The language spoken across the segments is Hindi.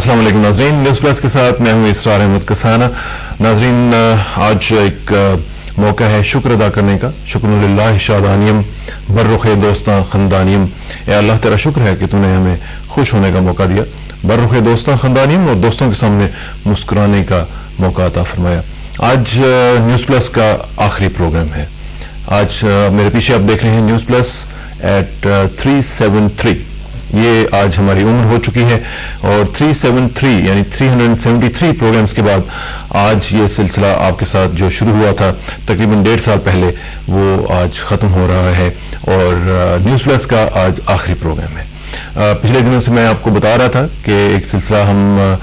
अस्सलाम वालेकुम नाज़रीन, न्यूज़ प्लस के साथ मैं हूं इसरार अहमद कसाना। नाज़रीन, आज एक मौका है शुक्र अदा करने का। शुक्रुलिल्लाह शादानियम बर्रुखे दोस्तां ख़ानदानियम। ए अल्लाह तेरा शुक्र है कि तूने हमें खुश होने का मौका दिया, बर्रुखे दोस्तां ख़ानदानियम, और दोस्तों के सामने मुस्कुराने का मौका अता फरमाया। आज न्यूज़ प्लस का आखिरी प्रोग्राम है। आज मेरे पीछे आप देख रहे हैं न्यूज़ प्लस एट 373। ये आज हमारी उम्र हो चुकी है और 373 यानी 373 प्रोग्राम्स के बाद आज ये सिलसिला आपके साथ जो शुरू हुआ था तकरीबन 1.5 साल पहले, वो आज ख़त्म हो रहा है और न्यूज़ प्लस का आज आखिरी प्रोग्राम है। पिछले दिनों से मैं आपको बता रहा था कि एक सिलसिला हम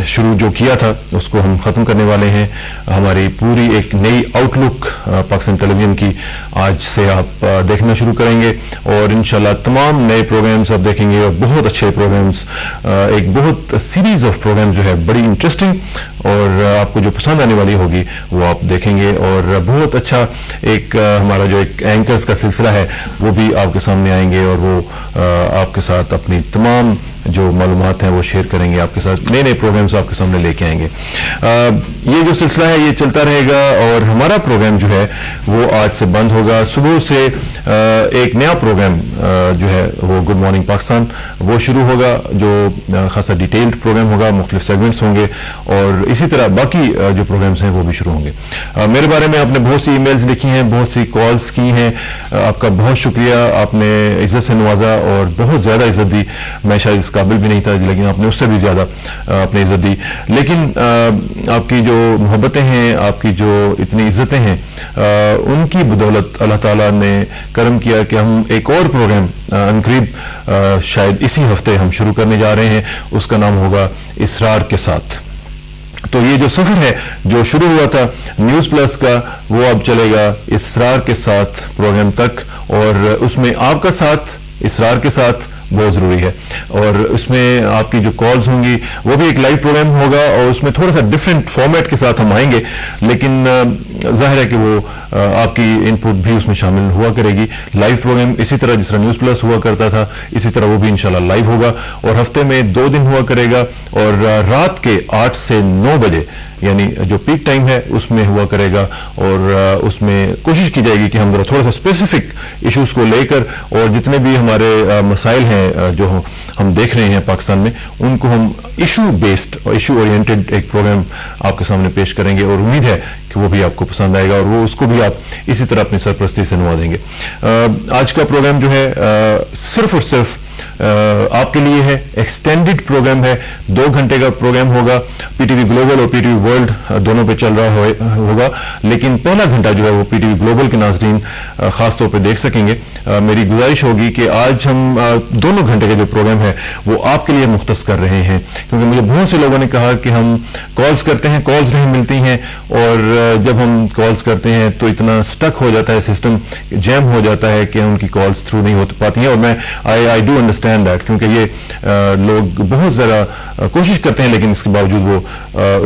शुरू जो किया था उसको हम ख़त्म करने वाले हैं। हमारी पूरी एक नई आउटलुक पाकिस्तान टेलीविज़न की आज से आप देखना शुरू करेंगे और इंशाल्लाह तमाम नए प्रोग्राम्स आप देखेंगे और बहुत अच्छे प्रोग्राम्स, एक बहुत सीरीज़ ऑफ प्रोग्राम्स जो है बड़ी इंटरेस्टिंग और आपको जो पसंद आने वाली होगी वो आप देखेंगे। और बहुत अच्छा एक हमारा जो एक एंकर्स का सिलसिला है वो भी आपके सामने आएंगे और वो आपके साथ अपनी तमाम जो मालूमात हैं वो शेयर करेंगे आपके साथ, नए नए प्रोग्राम्स आपके सामने लेके आएंगे। ये जो सिलसिला है ये चलता रहेगा और हमारा प्रोग्राम जो है वो आज से बंद होगा। सुबह से एक नया प्रोग्राम जो है वो गुड मॉर्निंग पाकिस्तान वो शुरू होगा, जो खासा डिटेल्ड प्रोग्राम होगा, मुख्तलिफ सेगमेंट्स होंगे और इसी तरह बाकी जो प्रोग्राम्स हैं वो भी शुरू होंगे। मेरे बारे में आपने बहुत सी ईमेल्स लिखी हैं, बहुत सी कॉल्स की हैं, आपका बहुत शुक्रिया। आपने इज्जत से नवाजा और बहुत ज़्यादा इज्जत दी। मैं शायद इस काबिल भी नहीं था लेकिन आपने उससे भी ज़्यादा आपने इज्जत दी। लेकिन आपकी जो मोहब्बतें हैं, आपकी जो इतनी इज्जतें हैं, उनकी बदौलत अल्लाह ताला ने करम किया कि हम एक और प्रोग्राम अनकरीब शायद इसी हफ्ते हम शुरू करने जा रहे हैं। उसका नाम होगा इसरार के साथ। तो ये जो सफ़र है जो शुरू हुआ था न्यूज़ प्लस का, वो अब चलेगा इसरार के साथ प्रोग्राम तक और उसमें आपका साथ इसरार के साथ बहुत ज़रूरी है। और उसमें आपकी जो कॉल्स होंगी वो भी एक लाइव प्रोग्राम होगा और उसमें थोड़ा सा डिफरेंट फॉर्मेट के साथ हम आएंगे, लेकिन जाहिर है कि वो आपकी इनपुट भी उसमें शामिल हुआ करेगी। लाइव प्रोग्राम इसी तरह जिस तरह न्यूज़ प्लस हुआ करता था इसी तरह वो भी इंशाल्लाह लाइव होगा और हफ्ते में 2 दिन हुआ करेगा और रात के 8 से 9 बजे यानी जो पीक टाइम है उसमें हुआ करेगा और उसमें कोशिश की जाएगी कि हम थोड़ा सा स्पेसिफिक इश्यूज़ को लेकर और जितने भी हमारे मसाइल हैं जो हम देख रहे हैं पाकिस्तान में, उनको हम इशू बेस्ड और इशू ओरिएंटेड एक प्रोग्राम आपके सामने पेश करेंगे और उम्मीद है कि वो भी आपको पसंद आएगा और वो उसको भी आप इसी तरह अपनी सरपरस्ती से नवा देंगे। आज का प्रोग्राम जो है सिर्फ और सिर्फ आपके लिए है, एक्सटेंडेड प्रोग्राम है। 2 घंटे का प्रोग्राम होगा। पीटीवी ग्लोबल और पीटीवी वर्ल्ड दोनों पे चल रहा होगा, लेकिन पहला घंटा जो है वो पीटीवी ग्लोबल के नाज़रीन खास तौर पे देख सकेंगे। मेरी गुजारिश होगी कि आज हम दोनों घंटे के जो प्रोग्राम है वो आपके लिए मुख्तस कर रहे हैं, क्योंकि मुझे बहुत से लोगों ने कहा कि हम कॉल्स करते हैं, कॉल्स नहीं मिलती हैं और जब हम कॉल्स करते हैं तो इतना स्टक हो जाता है, सिस्टम जैम हो जाता है कि उनकी कॉल्स थ्रू नहीं हो पाती हैं। और मैं आई डू अंडरस्टैंड दैट, क्योंकि ये लोग बहुत ज़्यादा कोशिश करते हैं लेकिन इसके बावजूद वो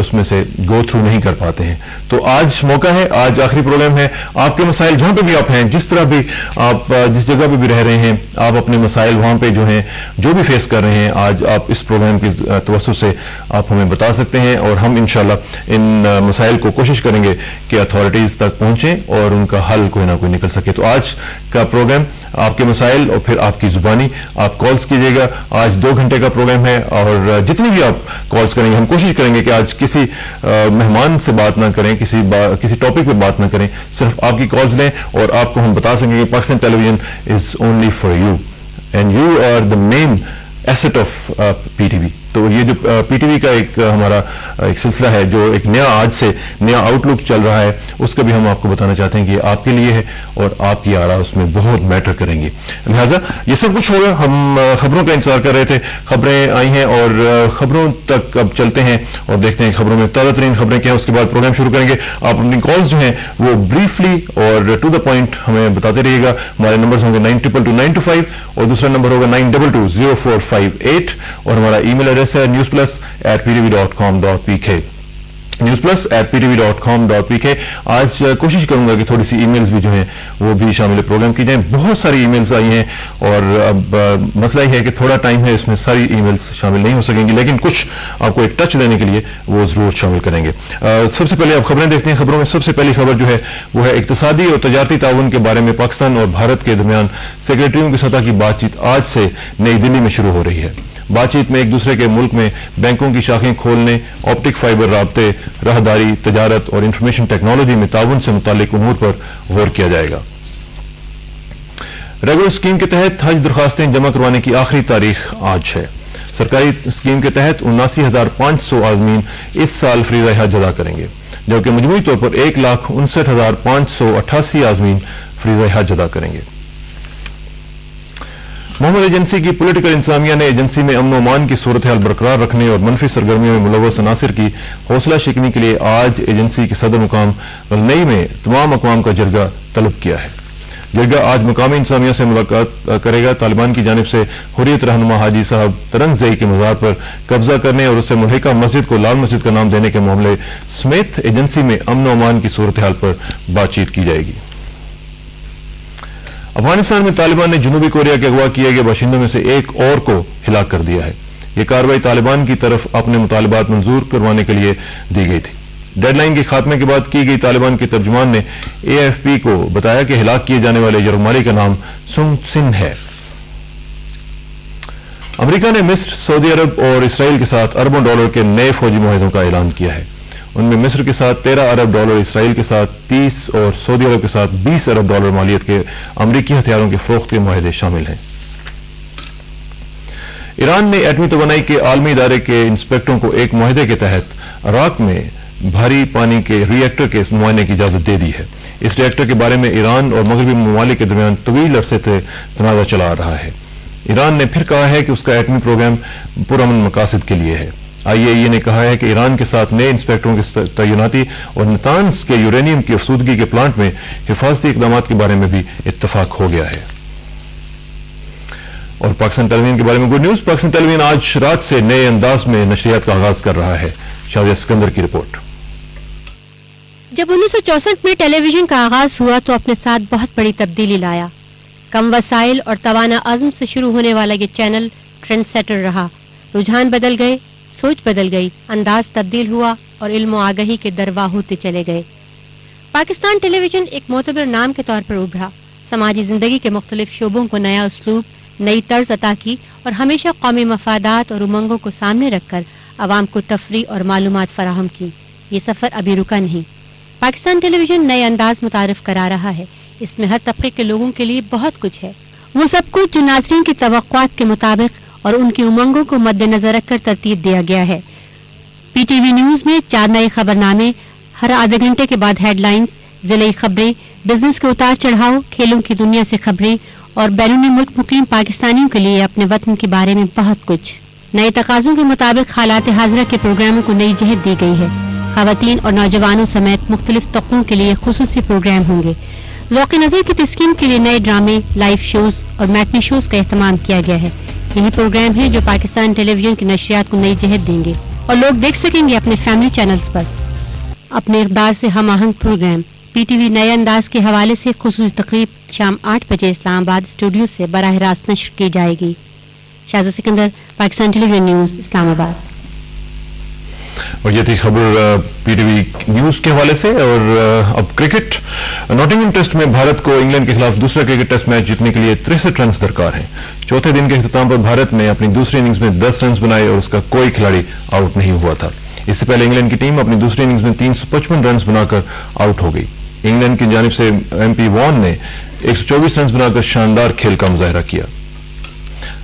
उसमें से गो थ्रू नहीं कर पाते हैं। तो आज मौका है, आज आखिरी प्रोग्राम है। आपके मसाइल जहाँ पे भी आप हैं, जिस तरह भी आप जिस जगह पे भी रह रहे हैं, आप अपने मसाइल वहाँ पे जो हैं जो भी फेस कर रहे हैं, आज आप इस प्रोग्राम की तवज्जो से आप हमें बता सकते हैं और हम इंशाल्लाह इन मसाइल को कोशिश करेंगे कि अथॉरिटीज़ तक पहुँचें और उनका हल कोई ना कोई निकल सके। तो आज का प्रोग्राम आपके मसाइल और फिर आपकी ज़ुबानी आप कॉल्स कीजिएगा। आज 2 घंटे का प्रोग्राम है और जितनी भी आप कॉल्स करेंगे हम कोशिश करेंगे कि आज किसी मेहमान से बात ना करें, किसी टॉपिक पे बात ना करें, सिर्फ आपकी कॉल्स लें और आपको हम बता सकेंगे कि Pakistan Television is only for you and you are the main asset of PTV. तो ये जो पीटीवी का एक हमारा एक सिलसिला है जो एक नया आज से नया आउटलुक चल रहा है, उसका भी हम आपको बताना चाहते हैं कि आपके लिए है और आपकी आरा उसमें बहुत मैटर करेंगे। लिहाजा ये सब कुछ होगा। हम खबरों का इंतजार कर रहे थे, खबरें आई हैं और खबरों तक अब चलते हैं और देखते हैं खबरों में ताज़ा तरीन खबरें क्या हैं। उसके बाद प्रोग्राम शुरू करेंगे। आप अपनी कॉल्स जो हैं वो ब्रीफली और टू द पॉइंट हमें बताते रहिएगा। हमारे नंबर्स होंगे 9222 और दूसरा नंबर होगा 922045 और हमारा ईमेल एड्रेस है newsplus@ptv.com.pk। newsplus@ptv.com.pk। आज कोशिश करूंगा कि थोड़ी सी ईमेल्स भी जो हैं वो भी शामिल प्रोग्राम की जाएं। बहुत सारी ईमेल्स आई हैं और अब मसला ही है कि थोड़ा टाइम है, इसमें सारी ईमेल्स शामिल नहीं हो सकेंगी, लेकिन कुछ आपको एक टच देने के लिए वो जरूर शामिल करेंगे। सबसे पहले आप खबरें देखते हैं। खबरों में सबसे पहली खबर जो है वो है इक्तिसादी और तजारती ताउन के बारे में पाकिस्तान और भारत के दरमियान सेक्रेटरियों की सतह की बातचीत आज से नई दिल्ली में शुरू हो रही है। बातचीत में एक दूसरे के मुल्क में बैंकों की शाखें खोलने, ऑप्टिक फाइबर राब्ते, राहदारी, तजारत और इंफॉर्मेशन टेक्नोलॉजी में ताउन से मुतालिक उमूर पर गौर किया जाएगा। रेगुलर स्कीम के तहत हज दरखास्तें जमा करवाने की आखिरी तारीख आज है। सरकारी स्कीम के तहत 79,500 आदमीन इस साल फरीज़ा हज अदा करेंगे, जबकि मजमूई तौर पर 1,59,588 आदमीन फरीज़ा हज अदा करेंगे। मोहम्मद एजेंसी की पॉलिटिकल इंतजामिया ने एजेंसी में अमन अमान की सूरत हाल बरकरार रखने और मनफी सरगर्मियों में मुलव्वस अनासिर की हौसला शिकनी के लिए आज एजेंसी के सदर मुकाम गलनई में तमाम अक़वाम का जरगा तलब किया है। जरगा आज मुकामी इंतजामिया से मुलाकात करेगा। तालिबान की जानिब से हुर्रियत रहनुमा हाजी साहब तरंगज़ई के मज़ार पर कब्जा करने और उससे मुल्हिका मस्जिद को लाल मस्जिद का नाम देने के मामले समेत एजेंसी में अमन अमान की सूरत हाल पर बातचीत की जाएगी। अफगानिस्तान में तालिबान ने जनूबी कोरिया के अगवा किए गए बाशिंदों में से एक और को हिलाक कर दिया है। यह कार्रवाई तालिबान की तरफ अपने मुतालबात मंजूर करवाने के लिए दी गई थी। डेडलाइन के खात्मे के बाद की गई तालिबान के तर्जुमान ने AFP को बताया कि हिलाक किए जाने वाले यरगमाली का नाम सुंग सिन है। अमेरिका ने मिस्र, सऊदी अरब और इसराइल के साथ अरबों डॉलर के नए फौजी मुआहदों का ऐलान किया है। उनमें मिस्र के साथ 13 अरब डॉलर, इसराइल के साथ 30 और सऊदी अरब के साथ 20 अरब डॉलर मालियत के अमरीकी हथियारों के फरोख्त के मुआहदे शामिल हैं। ईरान ने एटमी तवानाई के आलमी इदारे के इंस्पेक्टरों को एक मुआहदे के तहत इराक में भारी पानी के रिएक्टर के मुआयने की इजाजत दे दी है। इस रिएक्टर के बारे में ईरान और मगरबी ममालिक के दरमियान तवील अरसे से तनाज़ा चला आ रहा है। ईरान ने फिर कहा है कि उसका एटमी प्रोग्राम पुरअमन मकासद के लिए है। IAEA ने कहा है कि ईरान के साथ नए इंस्पेक्टरों की तैनाती और नातान्स के यूरेनियम की अफसूदगी के प्लांट में हिफाजती इकदाम के बारे में भी इत्तफाक हो गया है। और पाकिस्तान टेलीविजन के बारे में गुड न्यूज। पाकिस्तान टेलीविजन आज रात से नए अंदाज में नशरियात का आगाज कर रहा है। शादिया सिकंदर की रिपोर्ट। जब 1964 में टेलीविजन का आगाज हुआ तो अपने साथ बहुत बड़ी तब्दीली लाया। कम वसाइल और तवाना आज़म से शुरू होने वाला ये चैनल ट्रेंड सेटर रहा। रुझान बदल गए, सोच बदल गई, अंदाज तब्दील हुआ और इल्म व आगही के दरवा होते चले गए। पाकिस्तान टेलीविजन एक मोतबर नाम के तौर पर उभरा, समाजी जिंदगी के मुख्तलिफ शोबों को नया उसलूब, नई तर्ज अता की और हमेशा कौमी मफादात और उमंगों को सामने रखकर आवाम को तफरी और मालूमात फराहम की। ये सफ़र अभी रुका नहीं। पाकिस्तान टेलीविजन नए अंदाज मुतारिफ करा रहा है। इसमें हर तबके के लोगों के लिए बहुत कुछ है, वो सब कुछ जो नाज़रीन की तवक्कुआत के मुताबिक और उनकी उमंगों को मद्देनजर रखकर तरतीब दिया गया है। PTV न्यूज़ में 4 नए खबरनामे, हर आधे घंटे के बाद हेडलाइंस, जिले खबरें, बिजनेस के उतार चढ़ाव, खेलों की दुनिया से खबरें और बैरूनी मुल्क मुकीम पाकिस्तानियों के लिए अपने वतन के बारे में बहुत कुछ। नए तकाज़ों के मुताबिक हालात हाज़िरा के प्रोग्रामों को नई जहत दी गई है। ख़वातीन और नौजवानों समेत मुख्तलिफ तबकों के लिए खुसूसी प्रोग्राम होंगे। ज़ौक़ नज़र की तस्कीन के लिए नए ड्रामे, लाइव शोज़ और मैटनी शोज़ का एहतमाम किया गया है। यही प्रोग्राम है जो पाकिस्तान टेलीविजन की नशियात को नई जहत देंगे और लोग देख सकेंगे अपने फैमिली चैनल्स पर अपने इक़दार से हम आहंग प्रोग्राम। PTV नए अंदाज के हवाले से खुसूसी तकरीब शाम 8 बजे इस्लामाबाद स्टूडियो से बराह रास्त नश्र की जाएगी। शाज़ा सिकंदर, पाकिस्तान टेलीविजन न्यूज़, इस्लामाबाद। और ये थी खबर PTV न्यूज के हवाले से। और अब क्रिकेट। नॉटिंघम टेस्ट में भारत को इंग्लैंड के खिलाफ दूसरा क्रिकेट टेस्ट मैच जीतने के लिए 63 रन दरकार हैं। चौथे दिन के इख्तिताम पर भारत ने अपनी दूसरी इनिंग्स में 10 रन बनाए और उसका कोई खिलाड़ी आउट नहीं हुआ था। इससे पहले इंग्लैंड की टीम अपनी दूसरी इनिंग्स में 355 रन बनाकर आउट हो गई। इंग्लैंड की जानिब से MP वॉन ने 124 रन बनाकर शानदार खेल का मुजाहरा किया।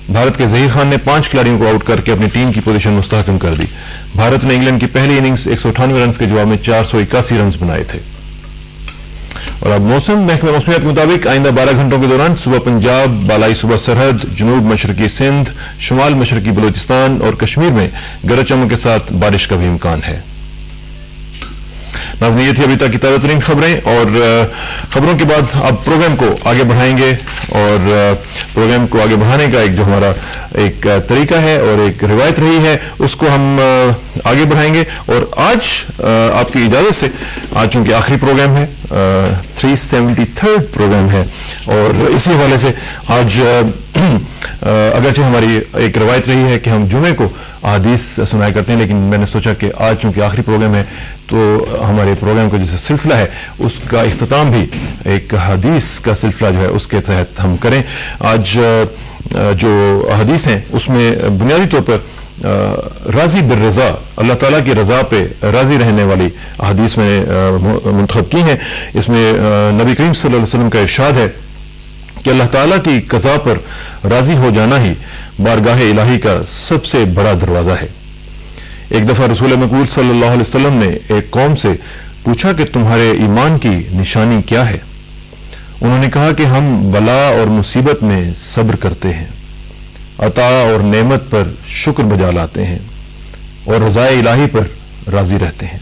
भारत के ज़हीर खान ने 5 खिलाड़ियों को आउट करके अपनी टीम की पोजीशन मुस्तहकम कर दी। भारत ने इंग्लैंड की पहली इनिंग्स 198 रन के जवाब में 481 रन बनाए थे। और अब मौसम। महकमा मौसमियात के मुताबिक आइंदा 12 घंटों के दौरान सुबह पंजाब, बालाई सूबा सरहद, जनूब मशरकी सिंध, शुमाल मशरकी बलूचिस्तान और कश्मीर में गरज चमक के साथ बारिश का भी इम्कान है। नाज़रीन, ये थी अभी तक की ताज़ा तरीन खबरें, और खबरों के बाद अब प्रोग्राम को आगे बढ़ाएंगे, और प्रोग्राम को आगे बढ़ाने का एक जो हमारा एक तरीका है और एक रिवायत रही है, उसको हम आगे बढ़ाएंगे। और आज आपकी इजाज़त से, आज चूंकि आखिरी प्रोग्राम है, 373 प्रोग्राम है, और इसी हवाले से आज अगरचे हमारी एक रवायत रही है कि हम जुमे को अहादीस सुनाया करते हैं, लेकिन मैंने सोचा कि आज चूंकि आखिरी प्रोग्राम है तो हमारे प्रोग्राम का जो सिलसिला है उसका इख्तिताम भी एक हदीस का सिलसिला जो है उसके तहत हम करें। आज जो हदीस हैं उसमें बुनियादी तौर पर राजी बिर रज़ा, अल्लाह ताला की रज़ा पे राजी रहने वाली हदीस मैंने मुंतखब की हैं। इसमें नबी करीम सल्लल्लाहु अलैहि वसल्लम का इरशाद है कि अल्लाह ताला की कज़ा पर राजी हो जाना ही बारगाह इलाही का सबसे बड़ा दरवाज़ा है। एक दफ़ा रसूल मकबूल सल्लल्लाहु अलैहि वसल्लम ने एक कौम से पूछा कि तुम्हारे ईमान की निशानी क्या है? उन्होंने कहा कि हम बला और मुसीबत में सब्र करते हैं, अता और नेमत पर शुक्र बजा लाते हैं, और रज़ाए इलाही पर राजी रहते हैं।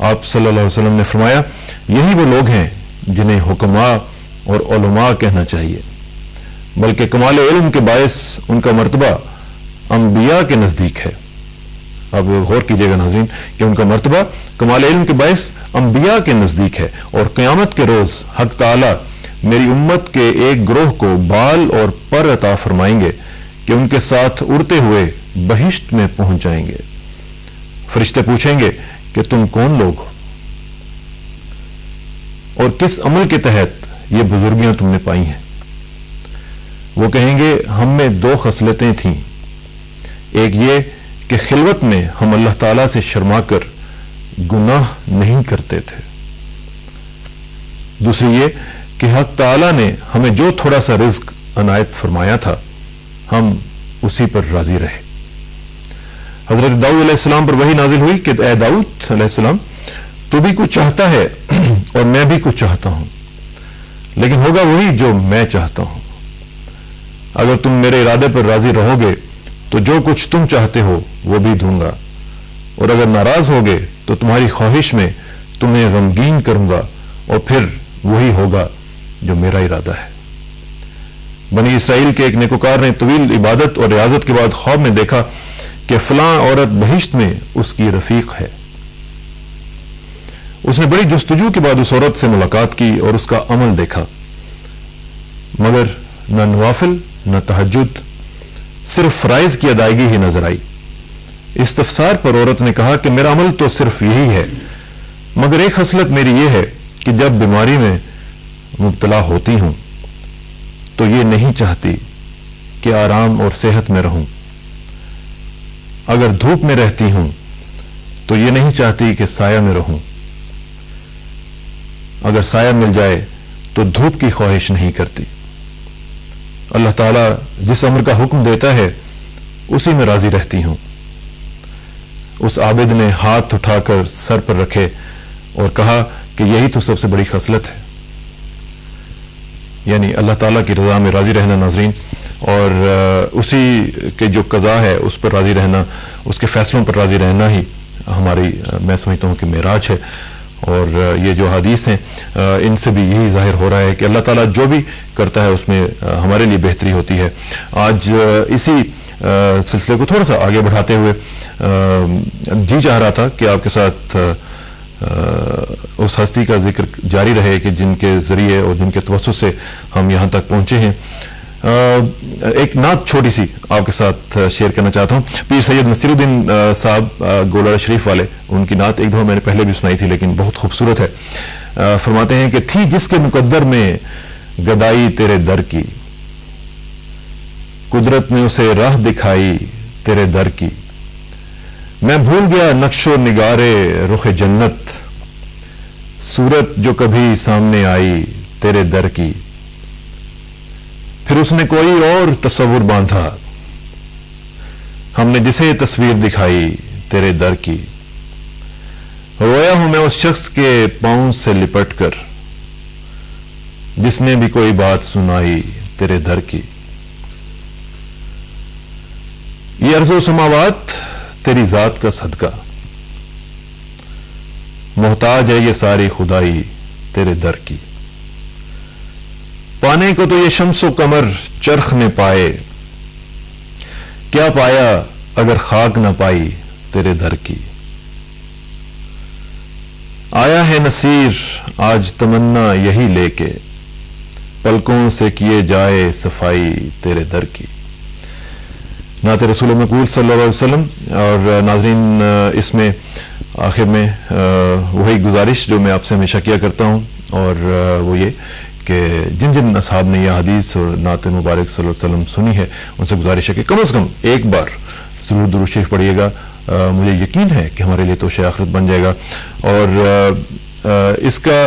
आप सल्लल्लाहु अलैहि वसल्लम ने फरमाया, यही वो लोग हैं जिन्हें हुक्मा और उलमा कहना चाहिए, बल्कि कमाल इल्म के बायस उनका मर्तबा अंबिया के नज़दीक है। अब गौर कीजिएगा नाज़रीन कि उनका मर्तबा कमाल इल्म के बायस अंबिया के नज़दीक है, और क़यामत के रोज़ हक़ ताला मेरी उम्मत के एक ग्रोह को बाल और पर अता फरमाएंगे कि उनके साथ उड़ते हुए बहिश्त में पहुंच जाएंगे। फरिश्ते पूछेंगे कि तुम कौन लोग हो और किस अमल के तहत ये बुजुर्गियां तुमने पाई हैं? वो कहेंगे, हम में दो खसलतें थीं, एक ये कि खिलवत में हम अल्लाह ताला से शर्मा कर गुनाह नहीं करते थे, दूसरी ये कि हक़ ताला ने हमें जो थोड़ा सा रिज़्क अनायत फरमाया था हम उसी पर राजी रहे। हजरत दाऊद अलैहिस्सलाम पर वही नाजिल हुई कि ए दाऊद अलैहिस्सलाम, तू भी कुछ चाहता है और मैं भी कुछ चाहता हूं, लेकिन होगा वही जो मैं चाहता हूं। अगर तुम मेरे इरादे पर राजी रहोगे तो जो कुछ तुम चाहते हो वो भी दूंगा, और अगर नाराज होगे तो तुम्हारी ख्वाहिश में तुम्हें गमगीन करूंगा, और फिर वही होगा जो मेरा इरादा है। बनी इसराइल के एक नेकोकार ने तवील इबादत और रियाजत के बाद ख्वाब में देखा कि फलां औरत बहिश्त में उसकी रफीक है। उसने बड़ी जुस्तजू के बाद उस औरत से मुलाकात की और उसका अमल देखा, मगर न नवाफिल न तहज्जुद, सिर्फ फराइज की अदायगी ही नजर आई। इस्तफसार पर औरत ने कहा कि मेरा अमल तो सिर्फ यही है, मगर एक खसलत मेरी यह है कि जब बीमारी में मुब्तला होती हूं तो ये नहीं चाहती कि आराम और सेहत में रहूं। अगर धूप में रहती हूं तो ये नहीं चाहती कि साया में रहूं। अगर साया मिल जाए तो धूप की ख्वाहिश नहीं करती। अल्लाह ताला जिस अमर का हुक्म देता है उसी में राजी रहती हूं। उस आबिद ने हाथ उठाकर सर पर रखे और कहा कि यही तो सबसे बड़ी खसलत है, यानी अल्लाह ताला की रज़ा में राजी रहना नाज़रीन, और उसी के जो कज़ा है उस पर राजी रहना, उसके फैसलों पर राजी रहना ही हमारी, मैं समझता हूँ कि मेराज है। और ये जो हदीस हैं इनसे भी यही जाहिर हो रहा है कि अल्लाह ताला जो भी करता है उसमें हमारे लिए बेहतरी होती है। आज इसी सिलसिले को थोड़ा सा आगे बढ़ाते हुए जी चाह रहा था कि आपके साथ उस हस्ती का जिक्र जारी रहे कि जिनके जरिए और जिनके तवस्सुस से हम यहाँ तक पहुँचे हैं। एक नात छोटी सी आपके साथ शेयर करना चाहता हूँ। पीर सैयद नसीरुद्दीन साहब गोलारा शरीफ वाले, उनकी नात एक दफ़ा मैंने पहले भी सुनाई थी लेकिन बहुत खूबसूरत है। फरमाते हैं कि थी जिसके मुकद्दर में गदाई तेरे दर की, कुदरत ने उसे राह दिखाई तेरे दर की, मैं भूल गया नक्शो निगारे रुखे जन्नत, सूरत जो कभी सामने आई तेरे दर की, फिर उसने कोई और तस्वुर बांधा, हमने जिसे तस्वीर दिखाई तेरे दर की, रोया हूं मैं उस शख्स के पांव से लिपट कर, जिसने भी कोई बात सुनाई तेरे दर की। ये अर्ज़ो समावात तेरी जात का सदका, मोहताज है ये सारी खुदाई तेरे दर की। पाने को तो ये शम्सो कमर चरख ने पाए, क्या पाया अगर खाक न पाई तेरे दर की। आया है नसीर आज तमन्ना यही लेके, पलकों से किए जाए सफाई तेरे दर की। नाते रसूल मकबूल सल्लल्लाहु अलैहि वसल्लम। और नाज़रीन, इसमें आखिर में वही गुजारिश जो मैं आपसे हमेशा किया करता हूँ, और वो ये कि जिन जिन असहाब ने यह हदीस और नात मुबारक सल्लल्लाहु अलैहि वसल्लम सुनी है, उनसे गुजारिश है कि कम से कम एक बार ज़रूर दुरूद शरीफ पढ़िएगा। मुझे यकीन है कि हमारे लिए तोशे आखिरत बन जाएगा। और इसका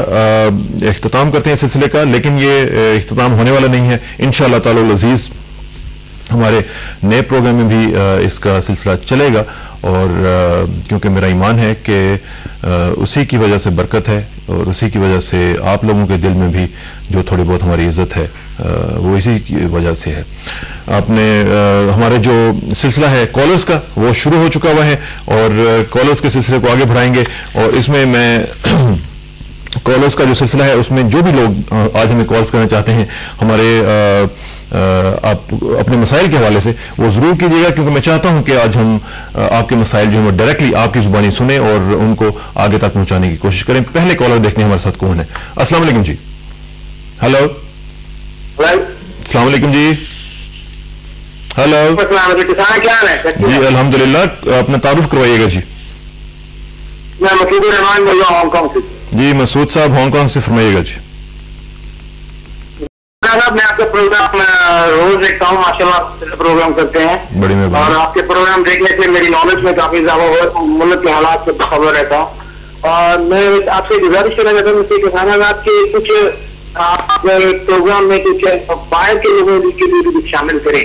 इख्तिताम करते हैं सिलसिले का, लेकिन ये इख्तिताम होने वाला नहीं है। इंशाअल्लाह ताला अज़ीज़ हमारे नए प्रोग्राम में भी इसका सिलसिला चलेगा, और क्योंकि मेरा ईमान है कि उसी की वजह से बरकत है, और उसी की वजह से आप लोगों के दिल में भी जो थोड़ी बहुत हमारी इज्जत है वो इसी की वजह से है। आपने हमारे जो सिलसिला है कॉलर्स का, वो शुरू हो चुका हुआ है, और कॉलर्स के सिलसिले को आगे बढ़ाएंगे। और इसमें मैं कॉलर्स का जो सिलसिला है, उसमें जो भी लोग आज हमें कॉल्स करना चाहते हैं हमारे आप अपने मसाइल के हवाले से, वो ज़रूर कीजिएगा, क्योंकि मैं चाहता हूं कि आज हम आपके मसाइल जो हैं डायरेक्टली आपकी ज़ुबानी सुने और उनको आगे तक पहुंचाने की कोशिश करें। पहले कॉलर देखते हैं हमारे साथ कौन है। अस्सलाम वालेकुम जी। हेलो, अस्सलाम वालेकुम जी। हेलो जी, अल्हम्दुलिल्लाह। अपना तारुफ करवाइएगा जी। मैं मसूद रहमान बोल रहा हूँ हांगकांग से। जी मसूद साहब, हांगकांग से फरमाइएगा जी। साहब, मैं आपका प्रोग्राम रोज देखता हूँ, माशाल्लाह प्रोग्राम करते हैं, बड़ी मेहरबानी। और आपके प्रोग्राम देखने से मेरी नॉलेज में काफी इजाफा हुआ, मुल्क के हालात से खबर रहता हूँ। और मैं आपसे गुजारिश करना चाहता हूँ कि किसान आपके कुछ प्रोग्राम में कुछ बाहर के लोगों के लिए भी शामिल करें।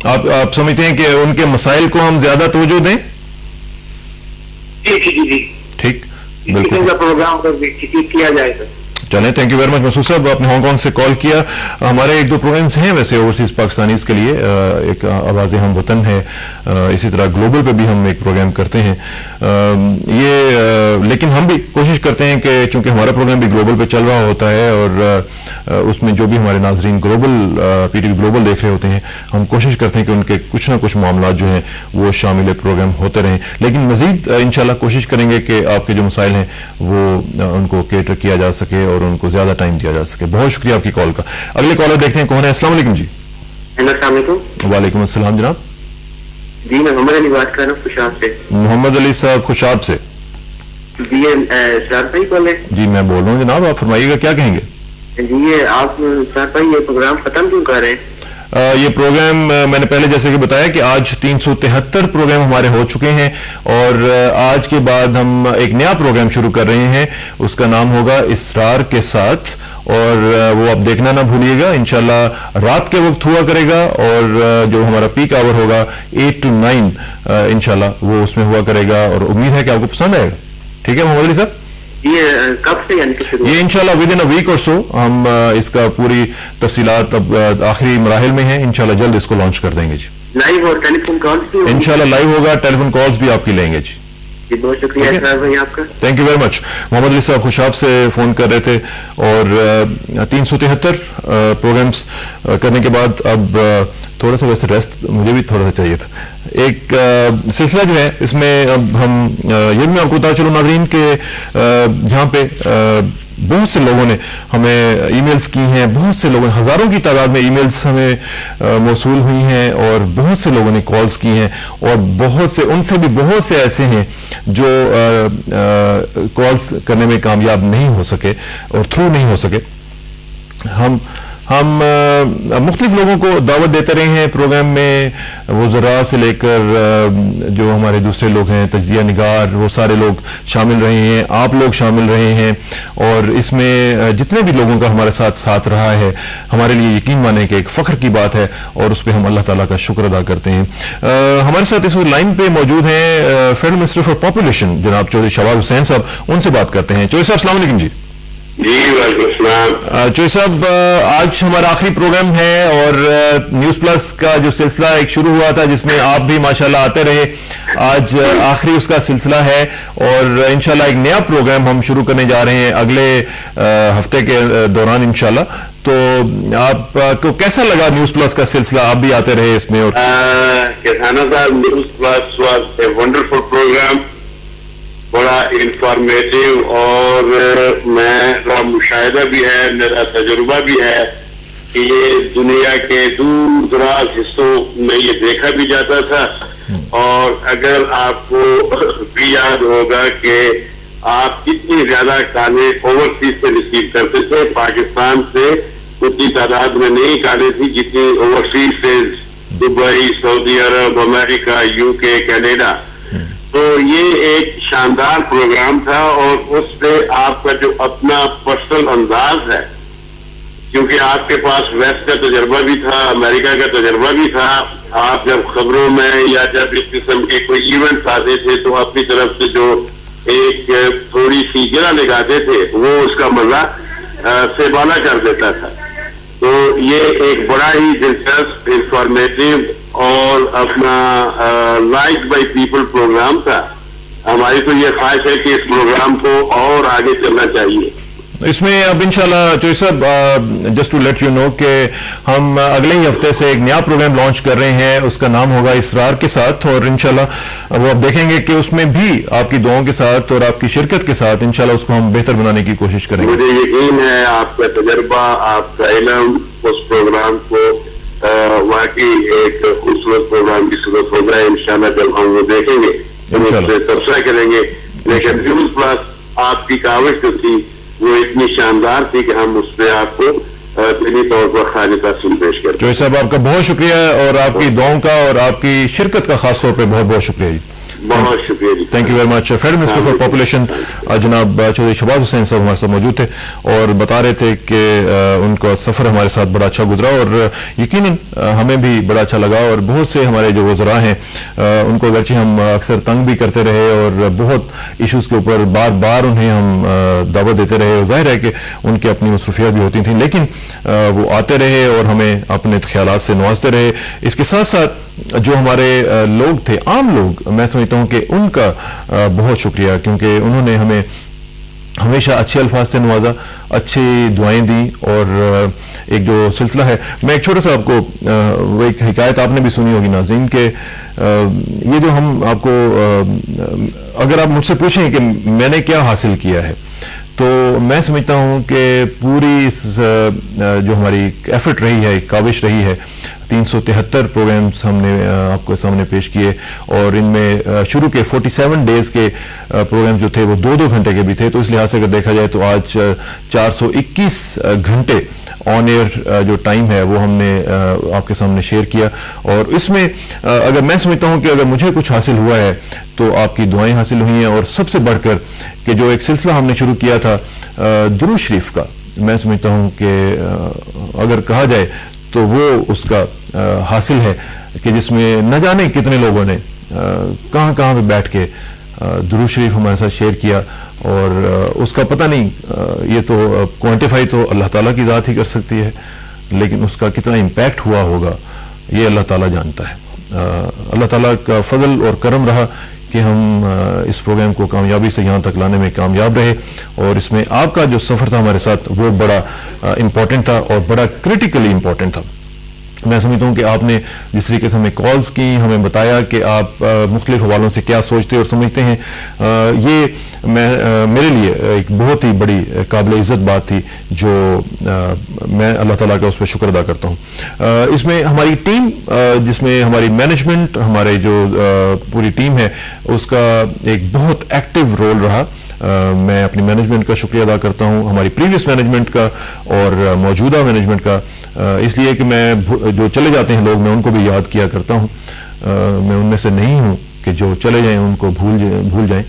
आप समझते हैं कि उनके मसाइल को हम ज्यादा तवज्जो दें? जी जी जी जी, ठीक, बिल्कुल प्रोग्राम किया जाएगा। चलें, thank you very much Masood साहब, आपने हांगकांग से कॉल किया। हमारे एक दो प्रोग्राम्स हैं वैसे ओवरसीज पाकिस्तानीज के लिए, एक आवाज़ हम वतन है, इसी तरह ग्लोबल पे भी हम एक प्रोग्राम करते हैं। लेकिन हम भी कोशिश करते हैं कि चूंकि हमारा प्रोग्राम भी ग्लोबल पे चल रहा होता है, और उसमें जो भी हमारे नाजरीन ग्लोबल पीटीवी ग्लोबल देख रहे होते हैं, हम कोशिश करते हैं कि उनके कुछ ना कुछ मामला जो हैं वो शामिल प्रोग्राम होते रहें। लेकिन मजीद इंशाल्लाह कोशिश करेंगे कि आपके जो मसाइल हैं वो उनको केटर किया जा सके और उनको ज्यादा टाइम दिया जा सके। बहुत शुक्रिया आपकी कॉल का। अगले कॉलर देखते हैं कौन है। अस्सलाम वालेकुम जी। वालेकुम अस्सलाम जनाब। जी, मैं मोहम्मद अली बात कर रहा हूँ खुशाब से। मोहम्मद अली साहब खुशाब से। जी, सर भाई बोले? जी मैं बोल रहा हूँ जनाब, आप फरमाइएगा क्या कहेंगे। जी, ये आप सर भाई ये प्रोग्राम खत्म क्यों कर रहे हैं? ये प्रोग्राम मैंने पहले जैसे कि बताया कि आज 373 प्रोग्राम हमारे हो चुके हैं, और आज के बाद हम एक नया प्रोग्राम शुरू कर रहे हैं। उसका नाम होगा इसरार के साथ, और वो आप देखना ना भूलिएगा। इंशाल्लाह रात के वक्त हुआ करेगा, और जो हमारा पीक आवर होगा 8 to 9 इंशाल्लाह वो उसमें हुआ करेगा, और उम्मीद है कि आपको पसंद आएगा। ठीक है मोहम्मद अली साहब? ये कब से यानी कि शुरू? ये इंशाल्लाह विद इन अ वीक और सो हम इसका पूरी तफसीलात अब आखिरी मराहिल में है। इंशाल्लाह जल्द इसको लॉन्च कर देंगे जी। लाइव और टेलीफोन कॉल्स भी इंशाल्लाह लाइव होगा, टेलीफोन कॉल्स भी आपकी लेंगे जी। बहुत शुक्रिया सर भाई आपका, thank you very much. Mohammad Ali साहब खुशाब से फोन कर रहे थे, और 373 प्रोग्राम्स करने के बाद अब थोड़ा सा वैसे रेस्ट मुझे भी थोड़ा सा चाहिए था। एक सिलसिला जो है इसमें अब हम ये भी मैं आपको बता चलूं नाज़रीन के जहाँ पे बहुत से लोगों ने हमें ईमेल्स की हैं, बहुत से लोगों ने हज़ारों की तादाद में ईमेल्स हमें मौसूल हुई हैं, और बहुत से लोगों ने कॉल्स की हैं, और बहुत से उनसे भी बहुत से ऐसे हैं जो कॉल्स करने में कामयाब नहीं हो सके और थ्रू नहीं हो सके। हम मुख्तलिफ लोगों को दावत देते रहे हैं प्रोग्राम में, वो ज़रा से लेकर जो हमारे दूसरे लोग हैं तज्जिया निगार, वो सारे लोग शामिल रहे हैं, आप लोग शामिल रहे हैं, और इसमें जितने भी लोगों का हमारे साथ रहा है, हमारे लिए यकीन माने कि एक फ़ख्र की बात है, और उस पर हम अल्लाह ताला का शुक्र अदा करते हैं। हमारे साथ इस लाइन पे मौजूद हैं फेडरल मिनिस्टर फॉर पॉपुलेशन जनाब चौधरी शहबाज हुसैन साहब, उनसे बात करते हैं। चौधरी साहब अस्सलाम वालेकुम जी। जी वालेकुम। चोई साहब, आज हमारा आखिरी प्रोग्राम है और न्यूज प्लस का जो सिलसिला एक शुरू हुआ था जिसमें आप भी माशाल्लाह आते रहे, आज आखिरी उसका सिलसिला है और इंशाल्लाह एक नया प्रोग्राम हम शुरू करने जा रहे हैं अगले हफ्ते के दौरान इंशाल्लाह। तो आपको कैसा लगा न्यूज प्लस का सिलसिला? आप भी आते रहे इसमें। और किसाना साहब, News Plus was a wonderful program, बड़ा इंफॉर्मेटिव और मेरा मुशाहिदा भी है, मेरा तजुर्बा भी है कि ये दुनिया के दूर दराज हिस्सों में ये देखा भी जाता था। और अगर आपको भी याद होगा कि आप कितनी ज्यादा कॉलें ओवरसीज से रिसीव करते थे, पाकिस्तान से उतनी तादाद में नहीं कॉलें थी जितनी ओवरसीज से दुबई, सऊदी अरब, अमेरिका, यूके, कनाडा। तो ये एक शानदार प्रोग्राम था और उससे आपका जो अपना पर्सनल अंदाज है, क्योंकि आपके पास वेस्ट का तजर्बा भी था, अमेरिका का तजर्बा भी था, आप जब खबरों में या जब इस किस्म के कोई इवेंट्स आते थे तो अपनी तरफ से जो एक थोड़ी सी गिरा लगाते थे वो उसका मजा से बाला कर देता था। तो ये एक बड़ा ही दिलचस्प, इंफॉर्मेटिव और अपना लाइक बाय पीपल प्रोग्राम था। हमारी तो ये ख्वाहिश है कि इस प्रोग्राम को और आगे चलना चाहिए। इसमें अब इंशाल्लाह चोई साहब, just to let you know कि हम अगले ही हफ्ते से एक नया प्रोग्राम लॉन्च कर रहे हैं, उसका नाम होगा इसरार के साथ। और इंशाल्लाह वो आप देखेंगे कि उसमें भी आपकी दुआओं के साथ और आपकी शिरकत के साथ इंशाल्लाह उसको हम बेहतर बनाने की कोशिश करेंगे। मुझे यकीन है आपका तजर्बा, आपका इल्म उस प्रोग्राम को वाकई एक खूबसूरत प्रोग्राम की सूरत होगा। इंशाल्लाह जब हम वो देखेंगे तो उससे तबसरा करेंगे। लेकिन न्यूज प्लस आपकी काविश जो थी वो इतनी शानदार थी कि हम उस पर आपको दिली तौर पर खाली तहसील पेश करें। चोई साहब, आपका बहुत शुक्रिया और आपकी दुआओं का और आपकी शिरकत का खास तौर पर बहुत बहुत शुक्रिया जी। बहुत शुक्रिया जी। Thank you very much. Federal minister for population जनाब चौधरी शहबाज हुसैन साहब हमारे साथ मौजूद थे और बता रहे थे कि उनका सफ़र हमारे साथ बड़ा अच्छा गुजरा और यकीनन हमें भी बड़ा अच्छा लगा। और बहुत से हमारे जो वज़रा हैं उनको अगरचे हम अक्सर तंग भी करते रहे और बहुत इशूज़ के ऊपर बार बार उन्हें हम दावत देते रहे और जाहिर है कि उनकी अपनी मसरूफियात भी होती थी, लेकिन वो आते रहे और हमें अपने ख्यालात से नवाजते रहे। इसके साथ साथ जो हमारे लोग थे, आम लोग, मैं समझता हूं कि उनका बहुत शुक्रिया, क्योंकि उन्होंने हमें हमेशा अच्छे अल्फाज से नवाजा, अच्छी दुआएं दी। और एक जो सिलसिला है, मैं एक छोटा सा आपको वो एक हिकायत आपने भी सुनी होगी नाज़रीन के, ये जो हम आपको अगर आप मुझसे पूछें कि मैंने क्या हासिल किया है, तो मैं समझता हूं कि पूरी इस जो हमारी एफर्ट रही है, काविश रही है, 373 प्रोग्राम्स हमने आपको सामने पेश किए और इनमें शुरू के 47 डेज के प्रोग्राम जो थे वो 2-2 घंटे के भी थे। तो इस लिहाज से अगर देखा जाए तो आज 421 घंटे ऑन एयर जो टाइम है वो हमने आपके सामने शेयर किया। और इसमें अगर मैं समझता हूं कि अगर मुझे कुछ हासिल हुआ है तो आपकी दुआएं हासिल हुई हैं। और सबसे बढ़कर कि जो एक सिलसिला हमने शुरू किया था दुरूद शरीफ का, मैं समझता हूं कि अगर कहा जाए तो वो उसका हासिल है कि जिसमें न जाने कितने लोगों ने कहां पे बैठ के दुरूद शरीफ हमारे साथ शेयर किया। और उसका पता नहीं, ये तो क्वांटिफाई तो अल्लाह ताला की ज़ात ही कर सकती है, लेकिन उसका कितना इम्पैक्ट हुआ होगा ये अल्लाह ताला जानता है। अल्लाह ताला का फजल और करम रहा कि हम इस प्रोग्राम को कामयाबी से यहाँ तक लाने में कामयाब रहे। और इसमें आपका जो सफ़र था हमारे साथ वो बड़ा इम्पोर्टेंट था और बड़ा क्रिटिकली इम्पोर्टेंट था। मैं समझता हूँ कि आपने जिस तरीके से हमें कॉल्स की, हमें बताया कि आप मुख्तलिफ हवालों से क्या सोचते और समझते हैं, ये मेरे लिए एक बहुत ही बड़ी काबिल इज़्ज़त बात थी जो मैं अल्लाह ताला का उस पर शुक्र अदा करता हूँ। इसमें हमारी टीम, जिसमें हमारी मैनेजमेंट, हमारे जो पूरी टीम है, उसका एक बहुत एक्टिव रोल रहा। मैं अपनी मैनेजमेंट का शुक्रिया अदा करता हूं, हमारी प्रीवियस मैनेजमेंट का और मौजूदा मैनेजमेंट का, इसलिए कि मैं जो चले जाते हैं लोग, मैं उनको भी याद किया करता हूं। मैं उनमें से नहीं हूं कि जो चले जाएं उनको भूल जाएं।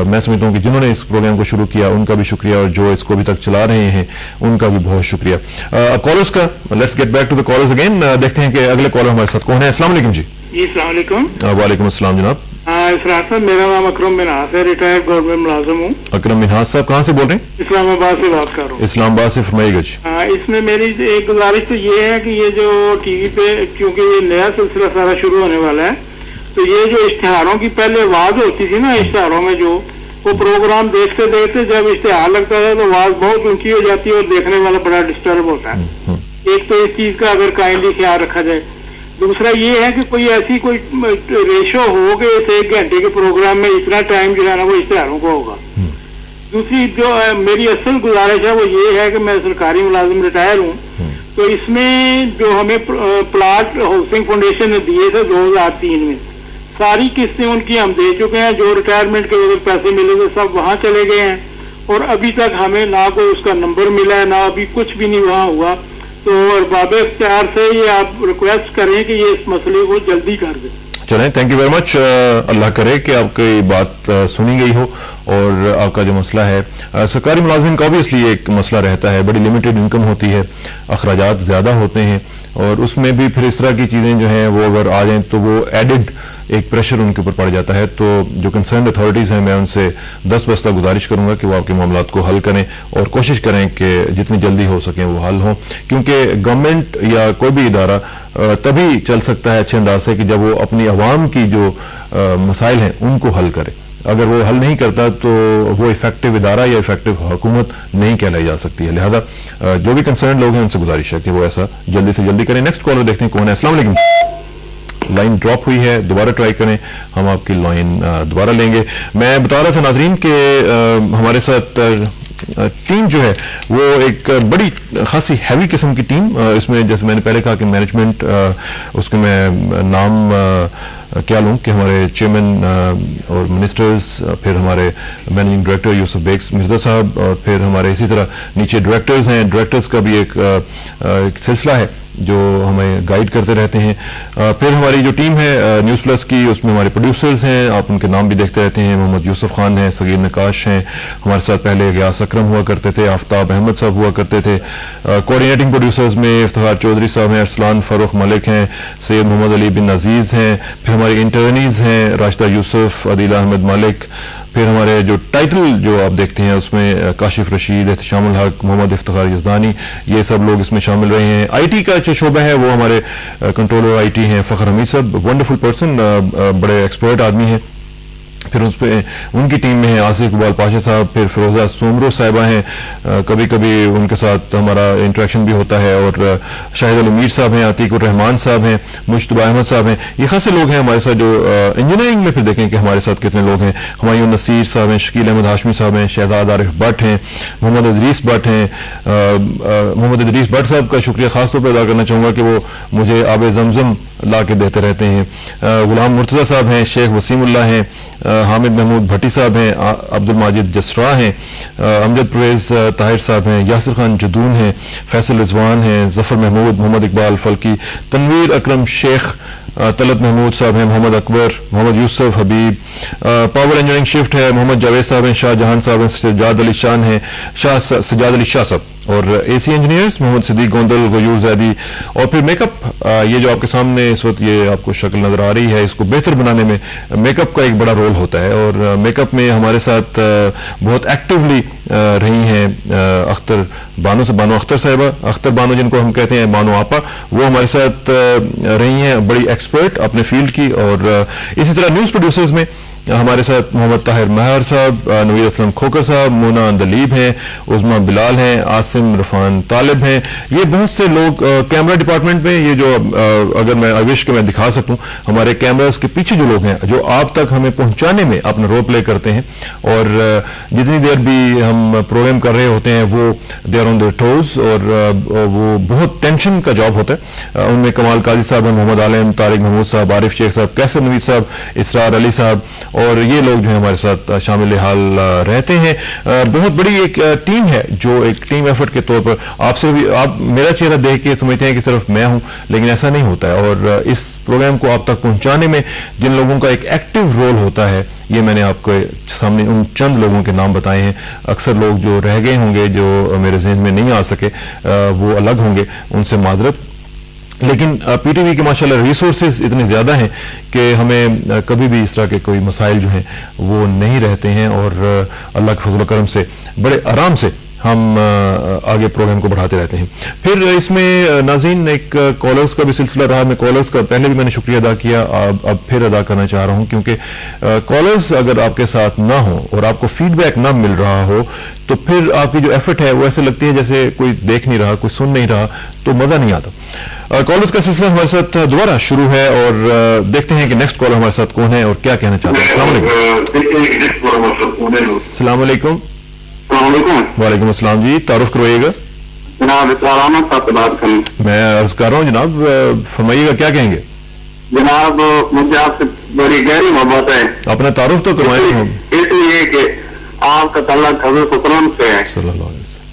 मैं समझता हूं कि जिन्होंने इस प्रोग्राम को शुरू किया उनका भी शुक्रिया और जो इसको अभी तक चला रहे हैं उनका भी बहुत शुक्रिया। कॉलर्स का, let's get back to the callers again. देखते हैं कि अगले कॉलर हमारे साथ कौन है। अस्सलाम वालेकुम जी। अस्सलाम वालेकुम। वालेकुम अस्सलाम जनाब। इसरार साहब, मेरा नाम अकरम मिनहास है, रिटायर्ड गवर्नमेंट मुलाजिम हूँ। अकरम मिनहास साहब कहाँ से बोल रहे हैं? इस्लामाबाद से बात कर रहा हूँ। इस्लामाबाद से फरमाइएगा जी। इसमें मेरी एक गुजारिश तो ये है कि ये जो टीवी पे, क्योंकि ये नया सिलसिला सारा शुरू होने वाला है, तो ये जो इश्तिहारों की पहले आवाज होती थी ना, इश्तिहारों में जो वो प्रोग्राम देखते देखते जब इश्तिहार लगता है तो आवाज बहुत ऊंची हो जाती है और देखने वाला बड़ा डिस्टर्ब होता है। एक तो इस चीज का अगर काइंडली ख्याल रखा जाए। दूसरा ये है कि कोई ऐसी कोई रेशो हो कि इस 1 घंटे के प्रोग्राम में इतना टाइम जो है ना वो इश्तिहारों को होगा। दूसरी जो मेरी असल गुजारिश है वो ये है कि मैं सरकारी मुलाजिम रिटायर हूँ, तो इसमें जो हमें प्लाट हाउसिंग फाउंडेशन ने दिए थे 2003 में, सारी किस्तें उनकी हम दे चुके हैं। जो रिटायरमेंट के वजह पैसे मिले थे सब वहाँ चले गए हैं और अभी तक हमें ना कोई उसका नंबर मिला है, ना अभी कुछ भी नहीं वहाँ हुआ। तो बाबे इख्तियार से ये आप रिक्वेस्ट करें कि ये इस मसले को जल्दी कर दें। चलें, थैंक यू वेरी मच। अल्लाह करे कि आपकी बात सुनी गई हो और आपका जो मसला है, सरकारी मुलाजिम का भी इसलिए एक मसला रहता है, बड़ी लिमिटेड इनकम होती है, अखराजात ज़्यादा होते हैं और उसमें भी फिर इस तरह की चीज़ें जो हैं वो अगर आ जाएं तो वो एडिड एक प्रेशर उनके ऊपर पड़ जाता है। तो जो कंसर्न अथॉरिटीज़ हैं मैं उनसे 10 बस्ता गुजारिश करूंगा कि वो आपके मामलात को हल करें और कोशिश करें कि जितनी जल्दी हो सकें वो हल हों, क्योंकि गवर्नमेंट या कोई भी इदारा तभी चल सकता है अच्छे अंदाज से कि जब वो अपनी आवाम की जो मसाइल हैं उनको हल करे। अगर वो हल नहीं करता तो वो इफेक्टिव इदारा या इफेक्टिव हुकूमत नहीं कहलाई जा सकती है। लिहाजा जो भी कंसर्न लोग हैं उनसे गुजारिश है कि वो ऐसा जल्दी से जल्दी करें। नेक्स्ट कॉलर देखते हैं कौन है। अस्सलाम वालेकुम। लाइन ड्रॉप हुई है, दोबारा ट्राई करें, हम आपकी लाइन दोबारा लेंगे। मैं बता रहा था नाज़रीन कि हमारे साथ टीम जो है वो एक बड़ी खासी हैवी किस्म की टीम, इसमें जैसे मैंने पहले कहा कि मैनेजमेंट, उसके मैं नाम क्या लूँ कि हमारे चेयरमैन और मिनिस्टर्स, फिर हमारे मैनेजिंग डायरेक्टर यूसुफ बेग मिर्जा साहब, और फिर हमारे इसी तरह नीचे डायरेक्टर्स हैं। डायरेक्टर्स का भी एक सिलसिला है जो हमें गाइड करते रहते हैं। फिर हमारी जो टीम है न्यूज़ प्लस की, उसमें हमारे प्रोड्यूसर्स हैं, आप उनके नाम भी देखते रहते हैं। मोहम्मद यूसुफ खान हैं, सगीर नकाश हैं, हमारे साथ पहले गयास अकरम हुआ करते थे, आफ्ताब अहमद साहब हुआ करते थे। कोऑर्डिनेटिंग प्रोड्यूसर्स में इफ्तिखार चौधरी साहब हैं, अरसलान फ़ारूक मलिक हैं, सैयद मोहम्मद अली बिन अजीज़ हैं, फिर हमारे इंटर्नीज हैं राशिदा यूसुफ, अदीला अहमद मलिक, फिर हमारे जो टाइटल जो आप देखते हैं उसमें काशिफ रशीद, एहतशामुल हक, मोहम्मद इफ्तिखार यज़दानी, ये सब लोग इसमें शामिल रहे हैं। आईटी का जो शोबा है वो हमारे कंट्रोलर आईटी हैं फ़खर हमीद साहब, वंडरफुल पर्सन, बड़े एक्सपर्ट आदमी हैं। फिर उस पर उनकी टीम में है आसिफ इकबाल पाशा साहब, फिर फिरोजा सोमरो साहिबा हैं, कभी कभी उनके साथ हमारा इंटरेक्शन भी होता है, और शाहिद अली मीर साहब हैं, अतीकुर रहमान साहब हैं, मुश्तबा अहमद साहब हैं। ये खासे लोग हैं हमारे साथ जो इंजीनियरिंग में फिर देखें कि हमारे साथ कितने लोग हैं। हुमायूं नसीर साहब हैं, शकील अहमद हाशमी साहब हैं, शहजाद आरिफ भट्ट हैं, मोहम्मद इदरीस भट्ट हैं। मोहम्मद इदरीस भट्ट साहब का शुक्रिया खास तौर पर अदा करना चाहूँगा कि वो मुझे आब जमजम ला के देते रहते हैं। गुलाम मुर्तज़ा साहब हैं, शेख वसीमुल्लाह हैं, हामिद महमूद भट्टी साहब हैं, अब्दुल माजिद जसरा हैं, अमजद परवेज़ ताहिर साहब हैं, यासिर खान जदून हैं, फैसल रिजवान हैं, जफ़र महमूद, मोहम्मद इकबाल फल्की, तनवीर अकरम शेख, तलत महमूद साहब हैं, मोहम्मद अकबर, मोहम्मद यूसुफ हबीब, पावर इंजीनियरिंग शिफ्ट है, मोहम्मद जावेद साहब हैं, शाहजहान साहब हैं, सजाद अली शान हैं, सजाद अली शाह साहब, और एसी इंजीनियर्स मोहम्मद सिद्दीक गोंदल, गयूर जैदी। और फिर मेकअप, ये जो आपके सामने इस वक्त ये आपको शक्ल नज़र आ रही है, इसको बेहतर बनाने में मेकअप का एक बड़ा रोल होता है, और मेकअप में हमारे साथ बहुत एक्टिवली रही हैं बानो अख्तर साहिबा, अख्तर बानो जिनको हम कहते हैं बानो आपा, वो हमारे साथ रही हैं, बड़ी एक्सपर्ट अपने फील्ड की। और इसी तरह न्यूज़ प्रोड्यूसर्स में हमारे साथ मोहम्मद ताहिर महर साहब, नवीर असलम खोकर साहब, मोना दलीब हैं, उज़मा बिलाल हैं, आसिम रफ़ान तालिब हैं। ये बहुत से लोग कैमरा डिपार्टमेंट में, ये जो अगर मैं आविश के मैं दिखा सकूं, हमारे कैमरास के पीछे जो लोग हैं जो आप तक हमें पहुंचाने में अपना रोल प्ले करते हैं, और जितनी देर भी हम प्रोग्राम कर रहे होते हैं वो they are on their toes, और वो बहुत टेंशन का जॉब होता है। उनमें कमाल काजी साहब हैं, मोहम्मद आलम, तारिक महमूद साहब, आरिफ शेख साहब, कैसर नवीद साहब, इसरार अली साहब, और ये लोग जो है हमारे साथ शामिल हाल रहते हैं। बहुत बड़ी एक टीम है जो एक टीम एफर्ट के तौर पर आपसे भी, आप मेरा चेहरा देख के समझते हैं कि सिर्फ मैं हूं, लेकिन ऐसा नहीं होता है। और इस प्रोग्राम को आप तक पहुंचाने में जिन लोगों का एक एक्टिव रोल होता है, ये मैंने आपको सामने उन चंद लोगों के नाम बताए हैं। अक्सर लोग जो रह गए होंगे, जो मेरे जहन में नहीं आ सके, वो अलग होंगे, उनसे माजरत। लेकिन पीटीवी के माशाल्लाह रिसोर्सेज इतने ज़्यादा हैं कि हमें कभी भी इस तरह के कोई मसाइल जो हैं वो नहीं रहते हैं, और अल्लाह के फजल करम से बड़े आराम से हम आगे प्रोग्राम को बढ़ाते रहते हैं। फिर इसमें नाज़रीन एक कॉलर्स का भी सिलसिला रहा। मैं कॉलर्स का पहले भी मैंने शुक्रिया अदा किया, अब फिर अदा करना चाह रहा हूं, क्योंकि कॉलर्स अगर आपके साथ ना हो और आपको फीडबैक ना मिल रहा हो तो फिर आपकी जो एफर्ट है वो ऐसे लगती है जैसे कोई देख नहीं रहा, कोई सुन नहीं रहा, तो मज़ा नहीं आता। कॉलर्स का सिलसिला हमारे साथ दोबारा शुरू है और देखते हैं कि नेक्स्ट कॉलर हमारे साथ कौन है और क्या कहना चाहते हैं। अस्सलाम वालेकुम। वालेकुम अस्सलाम जी, तारुफ करवाइएगा। जनाब साहब से बात करनी। मैं अर्ज कर रहा हूँ जनाब, फरमाइएगा क्या कहेंगे। जनाब मुझे आपसे बड़ी गहरी मोहब्बत है। अपना तारुफ तो करवाएं। इसलिए कि आपका तल्लुक हज़रत सल्लल्लाहु से है,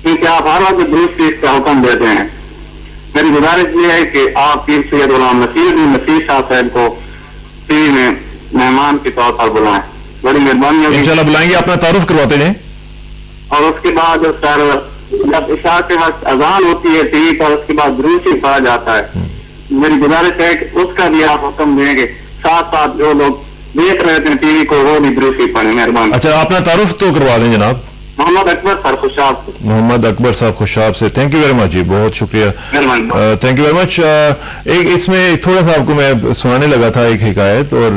क्योंकि आप हर वक्त दुरुस्त चीज का हुक्म देते हैं। मेरी गुजारिश ये है कि आप पीर सैयद गुलाम नसीर साहब को टीवी में मेहमान के तौर पर बुलाएं, बड़ी मेहरबानी होगी। इंशाल्लाह बुलाएंगे, अपना तारुफ करवाते जाएं। और उसके बाद सर जब इशा के वक्त अजान होती है टीवी पर, उसके बाद दुरूद शरीफ पढ़ा जाता है। मेरी गुजारिश है कि उसका भी आप हुक्म देंगे, साथ साथ जो लोग देख रहे थे टीवी को वो भी दुरूद शरीफ पढ़े, मेहरबानी। अच्छा, अपना तारुफ तो करवा दें जनाब। मोहम्मद अकबर सर खुशाब से। मोहम्मद अकबर साहब खुशाब से, थैंक यू वेरी मच जी, बहुत शुक्रिया, थैंक यू वेरी मच। एक इसमें थोड़ा सा आपको मैं सुनाने लगा था एक हिकायत, और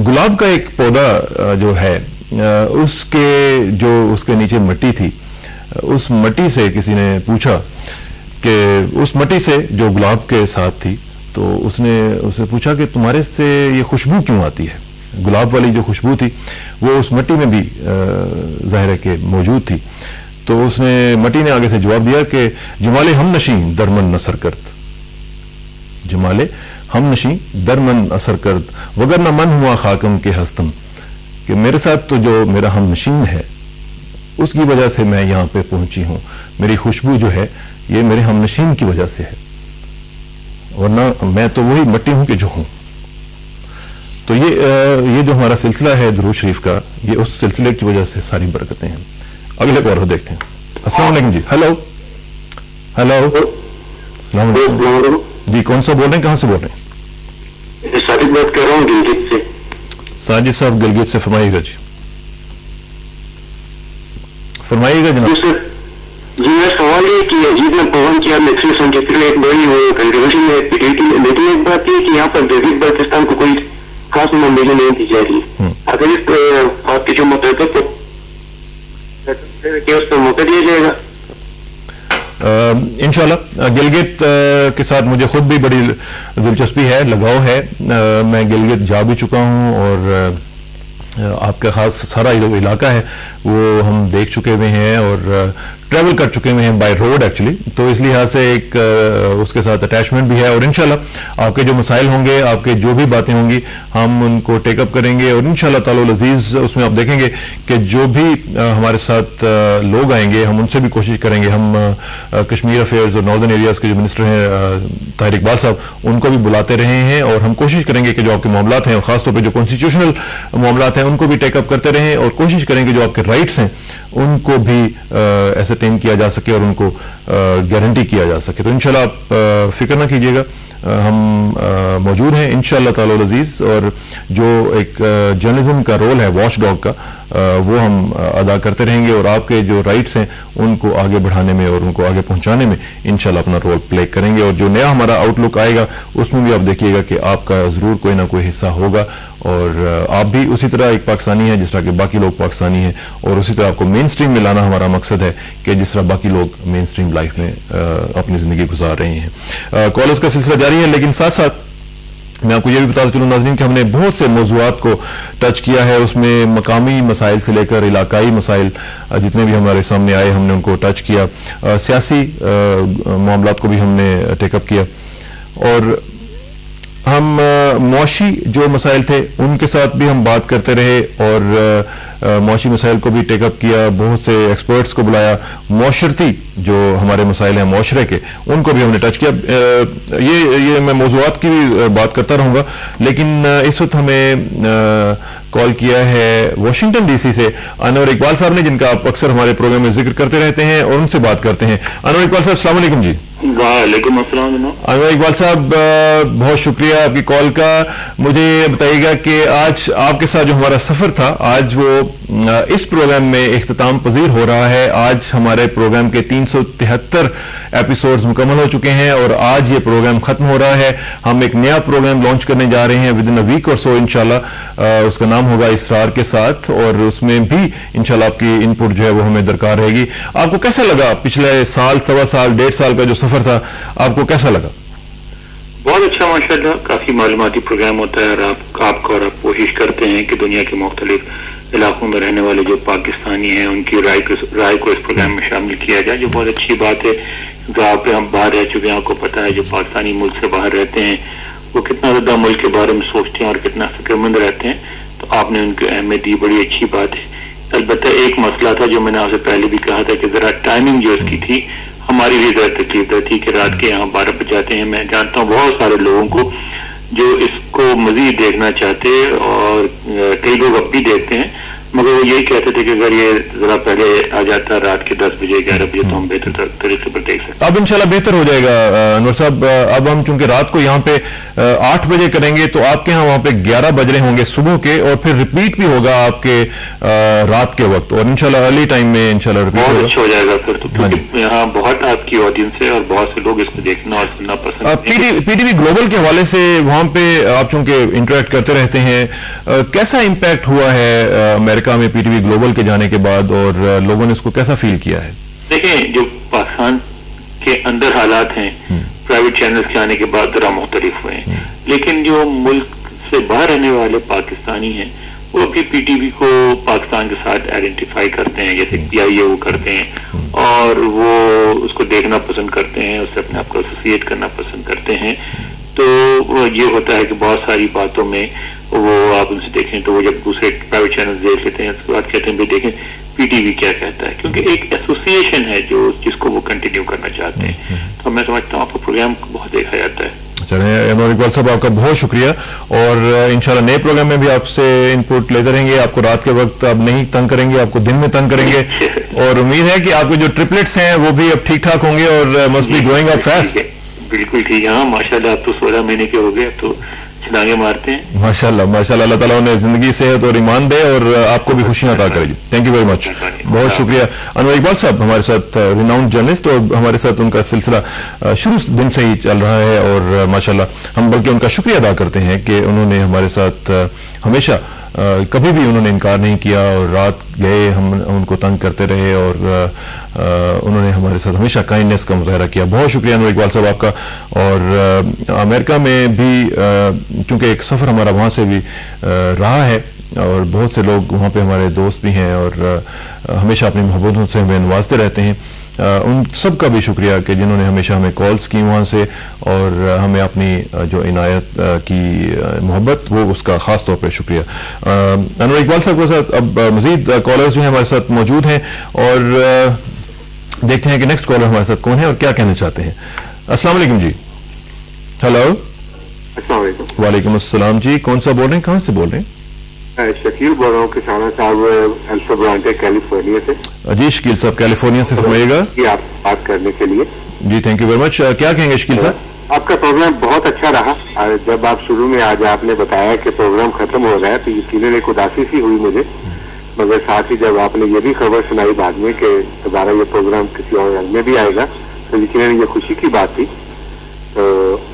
गुलाब का एक पौधा जो है उसके नीचे मिट्टी थी। उस मिट्टी से किसी ने पूछा कि उस मिट्टी से जो गुलाब के साथ थी, तो उसने उससे पूछा कि तुम्हारे से ये खुशबू क्यों आती है। गुलाब वाली जो खुशबू थी वो उस मिट्टी में भी ज़ाहिर है कि मौजूद थी। तो उसने मिट्टी ने आगे से जवाब दिया कि जमाले हम नशीं दरमन असर करद, जमाले हम नशीं दरमन असर करद, वगर न मन हुआ खाकम के हस्तम, कि मेरे साथ तो जो मेरा हम नशीन है उसकी वजह से मैं यहाँ पे पहुंची हूँ, मेरी खुशबू जो है ये मेरे हम नशीन की वजह से है, वरना मैं तो वही मिट्टी हूं कि जो हूं। तो ये जो हमारा सिलसिला है दुरूद शरीफ का, ये उस सिलसिले की वजह से सारी बरकतें हैं। अगले कॉलर देखते हैं। अस्सलाम वालेकुम जी। हेलो हेलो, अस्सलाम वालेकुम जी, कौन सा बोल रहे हैं, कहाँ से बोल रहे हैं? साजिद बात कर रहा हूँ गिलगित से। साजिद साहब गिलगित से, फरमाइएगा जी, फरमाइएगा जनाब। जी मेरा सवाल ये कि अजीत ने पवन किया मैक्सिमम के फिर एक बड़ी वो कंट्रीब्यूशन है, लेकिन एक बात ये कि यहाँ पर डेविड पाकिस्तान को कोई खास नॉमिनेशन नहीं दी जा रही। अगर इस बात की जो मतलब तो क्या उस पर मौका दिया जाएगा? इंशाल्लाह गिलगित के साथ मुझे खुद भी बड़ी दिलचस्पी है, लगाव है। मैं गिलगित जा भी चुका हूँ और आपका खास सारा जो इलाका है वो हम देख चुके हुए हैं और ट्रैवल कर चुके हुए हैं बाय रोड एक्चुअली। तो इस लिहाज से एक उसके साथ अटैचमेंट भी है और इंशाल्लाह आपके जो मसाइल होंगे, आपके जो भी बातें होंगी, हम उनको टेकअप करेंगे और इंशाल्लाह ताला अजीज उसमें आप देखेंगे कि जो भी हमारे साथ लोग आएंगे हम उनसे भी कोशिश करेंगे। हम कश्मीर अफेयर्स और नॉर्दर्न एरियाज़ के जो मिनिस्टर हैं ताहिर इकबाल साहब, उनको भी बुलाते रहे हैं और हम कोशिश करेंगे कि जो आपके मामलात हैं और ख़ासतौर पर जो कॉन्स्टिट्यूशनल मामलात हैं उनको भी टेकअप करते रहें और कोशिश करेंगे जो आपके राइट्स हैं उनको भी एसरटेन किया जा सके और उनको गारंटी किया जा सके। तो इंशाल्लाह आप फिक्र ना कीजिएगा, हम मौजूद हैं इंशाल्लाह ताला अज़ीज़। और जो एक जर्नलिज्म का रोल है वॉच डॉग का, वो हम अदा करते रहेंगे और आपके जो राइट्स हैं उनको आगे बढ़ाने में और उनको आगे पहुंचाने में इंशाल्लाह अपना रोल प्ले करेंगे। और जो नया हमारा आउटलुक आएगा उसमें भी आप देखिएगा कि आपका ज़रूर कोई ना कोई हिस्सा होगा और आप भी उसी तरह एक पाकिस्तानी है जिस तरह के बाकी लोग पाकिस्तानी हैं और उसी तरह आपको मेन स्ट्रीम में लाना हमारा मकसद है कि जिस तरह बाकी लोग मेन स्ट्रीम लाइफ में अपनी ज़िंदगी गुजार रहे हैं। कॉलर्स का सिलसिला जारी है, लेकिन साथ साथ मैं आपको ये भी बताता चलूँ नाज़रीन कि हमने बहुत से मौज़ूआत को टच किया है। उसमें मकामी मसाइल से लेकर इलाकाई मसाइल जितने भी हमारे सामने आए हमने उनको टच किया, सियासी मामलात को भी हमने टेकअप किया और हम मुआशी जो मसाइल थे उनके साथ भी हम बात करते रहे और मुआशी मसाइल को भी टेकअप किया, बहुत से एक्सपर्ट्स को बुलाया, मुआशरती जो हमारे मसाइल हैं मुआशरे के उनको भी हमने टच किया। ये मैं मौज़ूआत की भी बात करता रहूँगा, लेकिन इस वक्त हमें कॉल किया है वाशिंगटन डीसी से अनवर इकबाल साहब ने, जिनका आप अक्सर हमारे प्रोग्राम में जिक्र करते रहते हैं और उनसे बात करते हैं। अनवर इकबाल साहब अस्सलाम वालेकुम जी। वालेकुम अस्सलाम जनाब। इकबाल साहब, बहुत शुक्रिया आपकी कॉल का। मुझे बताइएगा कि आज आपके साथ जो हमारा सफर था, आज वो इस प्रोग्राम में इख्तिताम पजीर हो रहा है। आज हमारे प्रोग्राम के 373 एपिसोड्स मुकम्मल हो चुके हैं और आज ये प्रोग्राम खत्म हो रहा है। हम एक नया प्रोग्राम लॉन्च करने जा रहे हैं विद इन अ वीक और सो इंशाल्लाह। उसका नाम होगा इसरार के साथ और उसमें भी इंशाल्लाह आपकी इनपुट जो है वो हमें दरकार रहेगी। आपको कैसा लगा पिछले साल, सवा साल, 1.5 साल का जो सफर था, आपको कैसा लगा? बहुत अच्छा माशाल्लाह, काफी मालूमाती प्रोग्राम होता है और आप कोशिश करते हैं कि दुनिया के मुख्तलिफ इलाकों में रहने वाले जो पाकिस्तानी हैं उनकी राय को इस प्रोग्राम में शामिल किया जाए, जो बहुत अच्छी बात है। जहाँ पे हम बाहर रह चुके हैं, आपको पता है जो पाकिस्तानी मुल्क से बाहर रहते हैं वो कितना ज्यादा मुल्क के बारे में सोचते हैं और कितना फिक्रमंद रहते हैं। तो आपने उनकी अहमियत दी, बड़ी अच्छी बात है। अलबत्ता एक मसला था जो मैंने आपसे पहले भी कहा था कि जरा टाइमिंग जो इसकी थी हमारी भी जरा तकलीफ थी कि रात के यहाँ 12 बज जाते हैं। मैं जानता हूँ बहुत सारे लोगों को जो इसको मजीद देखना चाहते हैं और कई लोग अब भी देखते हैं, मगर वो यही कहते थे कि अगर ये जरा पहले आ जाता रात के 10 बजे 11 बजे तो हम बेहतर तरीके पर देख सकते। अब इंशाल्लाह बेहतर हो जाएगा अनवर साहब। अब हम चूंकि रात को यहाँ पे 8 बजे करेंगे तो आपके यहाँ वहां पे 11 बज रहे होंगे सुबह के, और फिर रिपीट भी होगा आपके रात के वक्त, और इंशाल्लाह अर्ली टाइम में इंशाल्लाह रिपीट बहुत अच्छा हो जाएगा फिर तो, क्योंकि यहाँ बहुत आपकी ऑडियंस है और बहुत से लोग इसको देखना और सुनना पसंद। पीटीवी ग्लोबल के हवाले से वहां पे आप चूंकि इंटरेक्ट करते रहते हैं, कैसा इम्पैक्ट हुआ है अमेरिका में पीटीवी ग्लोबल के जाने के बाद, और लोगों ने इसको कैसा फील किया है? देखें, जो पाकिस्तान के अंदर हालात हैं प्राइवेट चैनल्स के आने के बाद जरा मुख्तलिफ हुए हैं, लेकिन जो मुल्क से बाहर रहने वाले पाकिस्तानी हैं वो भी पीटीवी को पाकिस्तान के साथ आइडेंटिफाई करते हैं, जैसे PIA वो करते हैं और वो उसको देखना पसंद करते हैं, उससे अपने आप को एसोसिएट करना पसंद करते हैं। तो ये होता है कि बहुत सारी बातों में वो आप उनसे देखें तो वो जब दूसरे प्राइवेट चैनल देख लेते हैं उसके बाद कहते हैं भाई देखें पीटीवी क्या कहता है, क्योंकि एक एसोसिएशन है जो जिसको वो कंटिन्यू करना चाहते हैं। तो मैं समझता हूँ आपका प्रोग्राम बहुत देखा जाता है। चलिए अनवर इकबाल साहब, आपका बहुत शुक्रिया, और इंशाल्लाह नए प्रोग्राम में भी आपसे इनपुट लेते रहेंगे। आपको रात के वक्त अब नहीं तंग करेंगे, आपको दिन में तंग करेंगे, और उम्मीद है कि आपके जो ट्रिपलेट्स हैं वो भी अब ठीक ठाक होंगे और must be growing up fast. बिल्कुल ठीक है, हाँ माशाल्लाह, आप तो 16 महीने के हो गए, तो छलांगे मारते हैं। माशाल्लाह माशाल्लाह, अल्लाह ताला उन्हें जिंदगी, सेहत और ईमान दे और आपको भी खुशियां अता करे। थैंक यू वेरी मच, बहुत शुक्रिया। अनवर इकबाल साहब हमारे साथ रिनाउंड जर्नलिस्ट, और हमारे साथ उनका सिलसिला शुरू दिन से ही चल रहा है, और माशाल्लाह हम बल्कि उनका शुक्रिया अदा करते हैं कि उन्होंने हमारे साथ हमेशा कभी भी उन्होंने इनकार नहीं किया, और रात गए हम उनको तंग करते रहे, और उन्होंने हमारे साथ हमेशा काइंडनेस का मुजाहरा किया। बहुत शुक्रिया अनवर इकबाल साहब आपका। और अमेरिका में भी चूंकि एक सफ़र हमारा वहाँ से भी रहा है, और बहुत से लोग वहाँ पे हमारे दोस्त भी हैं और हमेशा अपनी मोहब्बतों से हमें नवाजते रहते हैं। उन सब का भी शुक्रिया कि जिन्होंने हमेशा हमें कॉल्स की वहाँ से, और हमें अपनी जो इनायत की मोहब्बत, वो उसका ख़ास तौर पे शुक्रिया। अनवर इकबाल साहब के साथ अब मज़ीद कॉलर्स जो हैं हमारे साथ मौजूद हैं, और देखते हैं कि नेक्स्ट कॉलर हमारे साथ कौन है और क्या कहना चाहते हैं। अस्सलाम वालेकुम जी। हेलो। अस्सलाम वालेकुम। वालेकुम अस्सलाम जी, कौन सा बोल रहे हैं, कहाँ से बोल रहे हैं? शकील बोल रहा हूँ, किसाना साहब अल्फा ब्रांटे कैलिफोर्निया से। जी शकील साहब कैलिफोर्निया से, फरमाइएगा। आप बात करने के लिए जी थैंक यू वेरी मच। क्या कहेंगे शकील साहब? आपका प्रोग्राम बहुत अच्छा रहा। जब आप शुरू में आज आपने बताया कि प्रोग्राम खत्म हो रहा है तो यकीनन एक उदासी सी हुई मुझे, मगर साथ ही जब आपने ये भी खबर सुनाई बाद में कि दोबारा ये प्रोग्राम किसी और रंग में भी आएगा तो यकीनन ये खुशी की बात थी। तो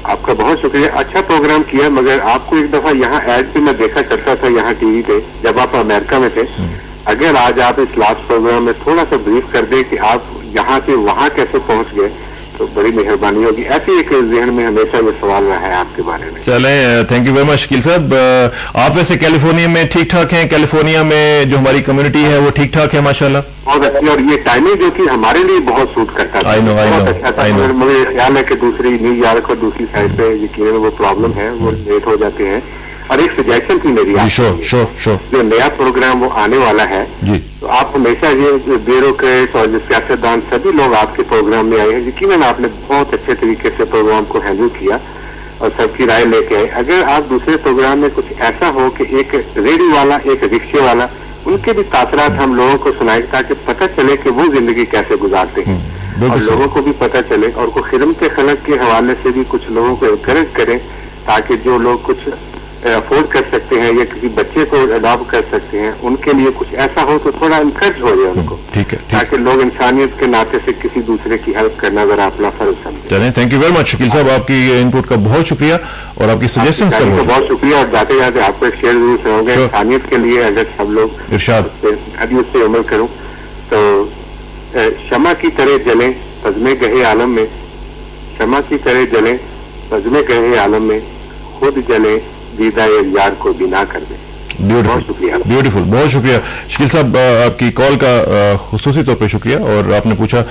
आपका बहुत शुक्रिया, अच्छा प्रोग्राम किया। मगर आपको एक दफा यहाँ एड पे मैं देखा करता था यहाँ टीवी पे जब आप अमेरिका में थे। अगर आज आप इस लास्ट प्रोग्राम में थोड़ा सा ब्रीफ कर दे कि आप यहाँ से वहाँ कैसे पहुँच गए तो बड़ी मेहरबानी होगी। ऐसे एक जहन में हमेशा ये सवाल रहा है आपके बारे में। चले, thank you very much Shakeel साहब। आप वैसे कैलिफोर्निया में ठीक ठाक हैं? कैलिफोर्निया में जो हमारी कम्युनिटी है वो ठीक ठाक है माशाल्लाह? बहुत अच्छी, और ये टाइमिंग जो थी हमारे लिए बहुत सूट करता था। बहुत अच्छा था। मुझे ख्याल है कि दूसरी न्यूयॉर्क और दूसरी साइड पे यकीनन वो प्रॉब्लम है, वो लेट हो जाते हैं। और एक सजेशन थी मेरी, जो नया प्रोग्राम वो आने वाला है जी, तो आप हमेशा ये ब्यूरोक्रेट्स और सियासतदान सभी लोग आपके प्रोग्राम में आए हैं। यकीनन आपने बहुत अच्छे तरीके से प्रोग्राम को हैंडल किया और सबकी राय लेके आए। अगर आप दूसरे प्रोग्राम में कुछ ऐसा हो कि एक रेडी वाला, एक रिक्शे वाला उनके भी तासरात हम लोगों को सुनाए ताकि पता चले कि वो जिंदगी कैसे गुजारते हैं और लोगों को भी पता चले, और को खिदमत खलक के हवाले से भी कुछ लोगों को एनकरेज करें ताकि जो लोग कुछ अफोर्ड कर सकते हैं या किसी बच्चे को अडॉप्ट कर सकते हैं उनके लिए कुछ ऐसा हो तो थोड़ा इनकरेज हो जाए उनको, ठीक है, ताकि लोग इंसानियत के नाते से किसी दूसरे की हेल्प करना जरा अपना फर्ज समझें। चलें, thank you very much Shakeel साहब, आपकी इनपुट का बहुत शुक्रिया और आपकी सजेशंस का बहुत शुक्रिया। और जाते जाते आपको एक शेर जरूर सुनाऊंगा इंसानियत के लिए, अगर सब लोग इरशाद अभी उससे अमल करूं तो शमा की तरह जलें बज़्मे गहे आलम में, शमा की तरह जलें बज़्मे गहे आलम में, खुद जलें दीदा यार को बिना कर दे। ब्यूटीफुल, बहुत शुक्रिया शकील साहब, आपकी कॉल का खुसूसी तौर पे शुक्रिया। और आपने पूछा